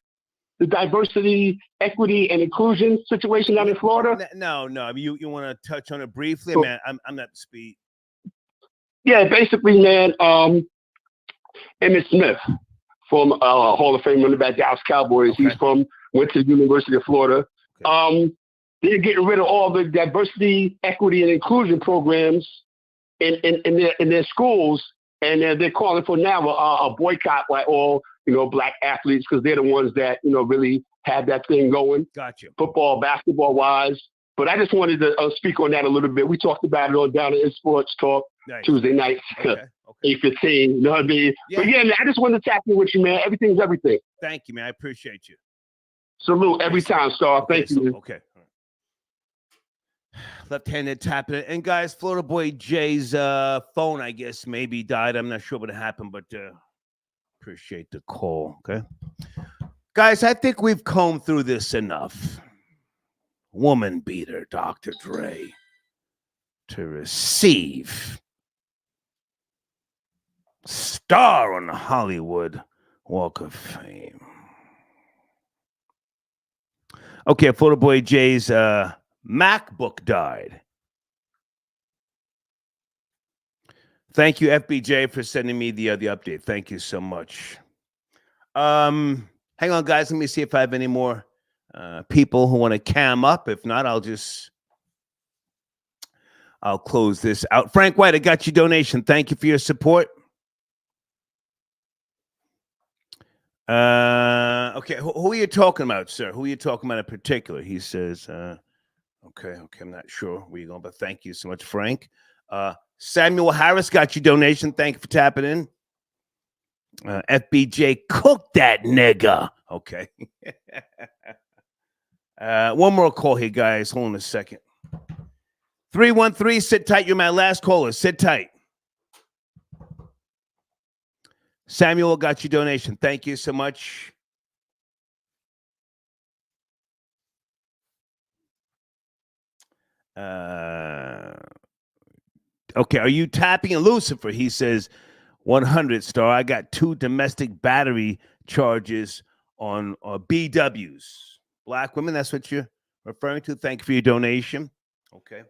the diversity, equity, and inclusion situation down in Florida? No. You want to touch on it briefly? Man, I'm not speed. Yeah, basically, man, Emmitt Smith from Hall of Fame running back Dallas Cowboys. Okay. Went to the University of Florida. Okay. They're getting rid of all the diversity, equity, and inclusion programs in their schools, and they're calling for now a boycott by all Black athletes because they're the ones that really have that thing going. Gotcha. Football, basketball wise. But I just wanted to speak on that a little bit. We talked about it on Down in Sports Talk Tuesday nights, 8:15. You know what I mean? Yeah. But yeah, man, I just wanted to tap in with you, man. Everything's everything. Thank you, man. I appreciate you. Salute every time, Star. Okay, Thank you. Okay. Left-handed tapping it. And guys, Florida Boy Jay's phone, I guess, maybe died. I'm not sure what happened, but appreciate the call. Okay. Guys, I think we've combed through this enough. Woman beater, Dr. Dre, to receive star on the Hollywood Walk of Fame. Okay, Florida Boy Jay's MacBook died. Thank you, FBJ, for sending me the update. Thank you so much. Hang on, guys. Let me see if I have any more people who want to cam up. If not, I'll close this out. Frank White, I got your donation. Thank you for your support. Okay, who are you talking about, sir? Who are you talking about in particular? He says, okay, I'm not sure where you're going, but thank you so much, Frank. Samuel Harris got your donation. Thank you for tapping in. FBJ, cook that nigga. Okay. One more call here, guys. Hold on a second. 313, sit tight. You're my last caller. Sit tight. Samuel got your donation. Thank you so much. Okay, are you tapping in Lucifer? He says 100 star. I got 2 domestic battery charges on BWs. Black women, that's what you're referring to. Thank you for your donation. Okay.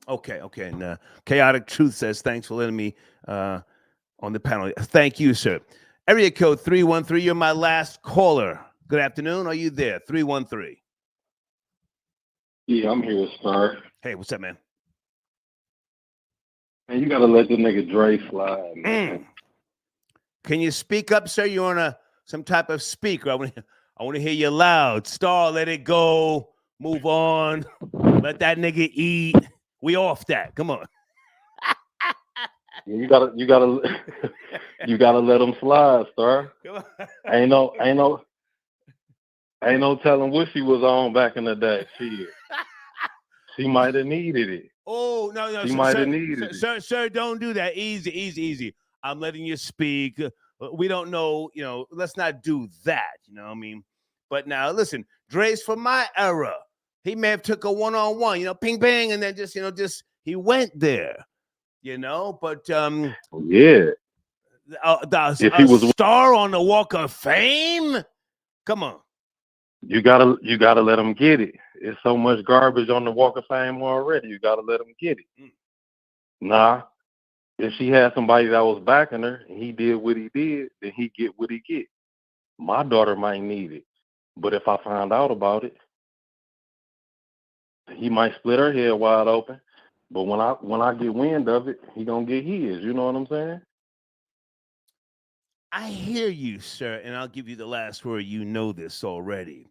Okay. And Chaotic Truth says, thanks for letting me on the panel. Thank you, sir. Area code 313, you're my last caller. Good afternoon. Are you there? 313. Yeah, I'm here, Star. Hey, what's up, man? Man, you gotta let the nigga Dre slide, man. Can you speak up, sir? You're on some type of speaker. I want to hear you loud. Star, let it go. Move on. Let that nigga eat. We off that. Come on. You gotta you gotta let him slide, Star. Ain't no telling what she was on back in the day. She might have needed it. Oh, no. She might have needed it. Sir, don't do that. Easy. I'm letting you speak. We don't know, let's not do that. You know what I mean? But now, listen, Dre's from my era. He may have took a one-on-one, ping, bang, and then just he went there, but yeah. If he was star on the Walk of Fame, come on. You gotta let him get it. It's so much garbage on the Walk of Fame already. You gotta let him get it. Nah, if she had somebody that was backing her and he did what he did, then he get what he get. My daughter might need it, but if I find out about it, he might split her head wide open. But when I get wind of it, he gonna get his. You know what I'm saying? I hear you, sir, and I'll give you the last word. You know this already.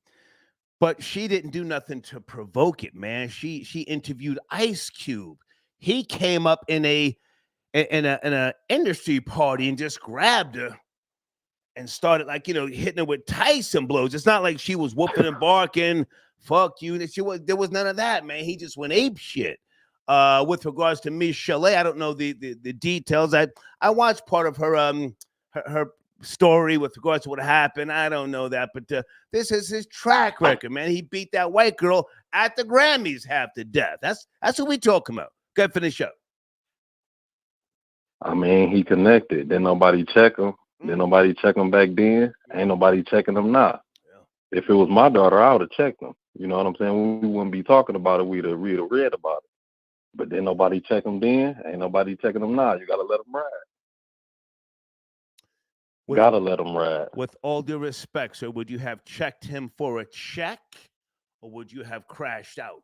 But she didn't do nothing to provoke it, man. She interviewed Ice Cube. He came up in a industry party and just grabbed her and started hitting her with Tyson blows. It's not like she was whooping and barking, fuck you. There was none of that, man. He just went ape shit. With regards to Miss Chalet, I don't know the details. I watched part of her story with regards to what happened. I don't know that, but this is his track record, man. He beat that white girl at the Grammys half to death. That's what we talking about. Go ahead, finish up. I mean, he connected. Then nobody check him. Then nobody check him back then. Ain't nobody checking him now. Yeah. If it was my daughter, I would have checked him. You know what I'm saying? We wouldn't be talking about it. We'd have read about it. But then nobody check him then. Ain't nobody checking him now. You gotta let him ride. Gotta let him ride. With all due respect, sir, would you have checked him for a check, or would you have crashed out?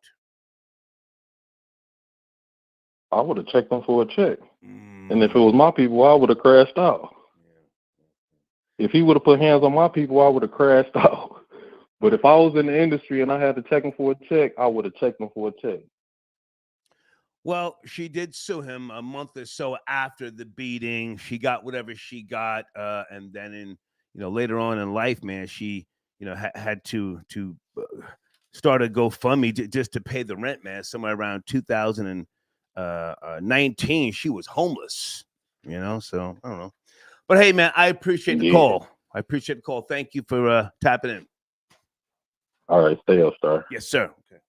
I would have checked him for a check. And if it was my people, I would have crashed out. If he would have put hands on my people, I would have crashed out. But if I was in the industry and I had to check him for a check, I would have checked him for a check. Well, she did sue him a month or so after the beating. She got whatever she got, and then later on in life, man, she had to start a GoFundMe just to pay the rent, man. Somewhere around 2019, she was homeless. So I don't know. But hey, man, I appreciate the call. Thank you for tapping in. All right, stay up, Star. Yes, sir. Okay.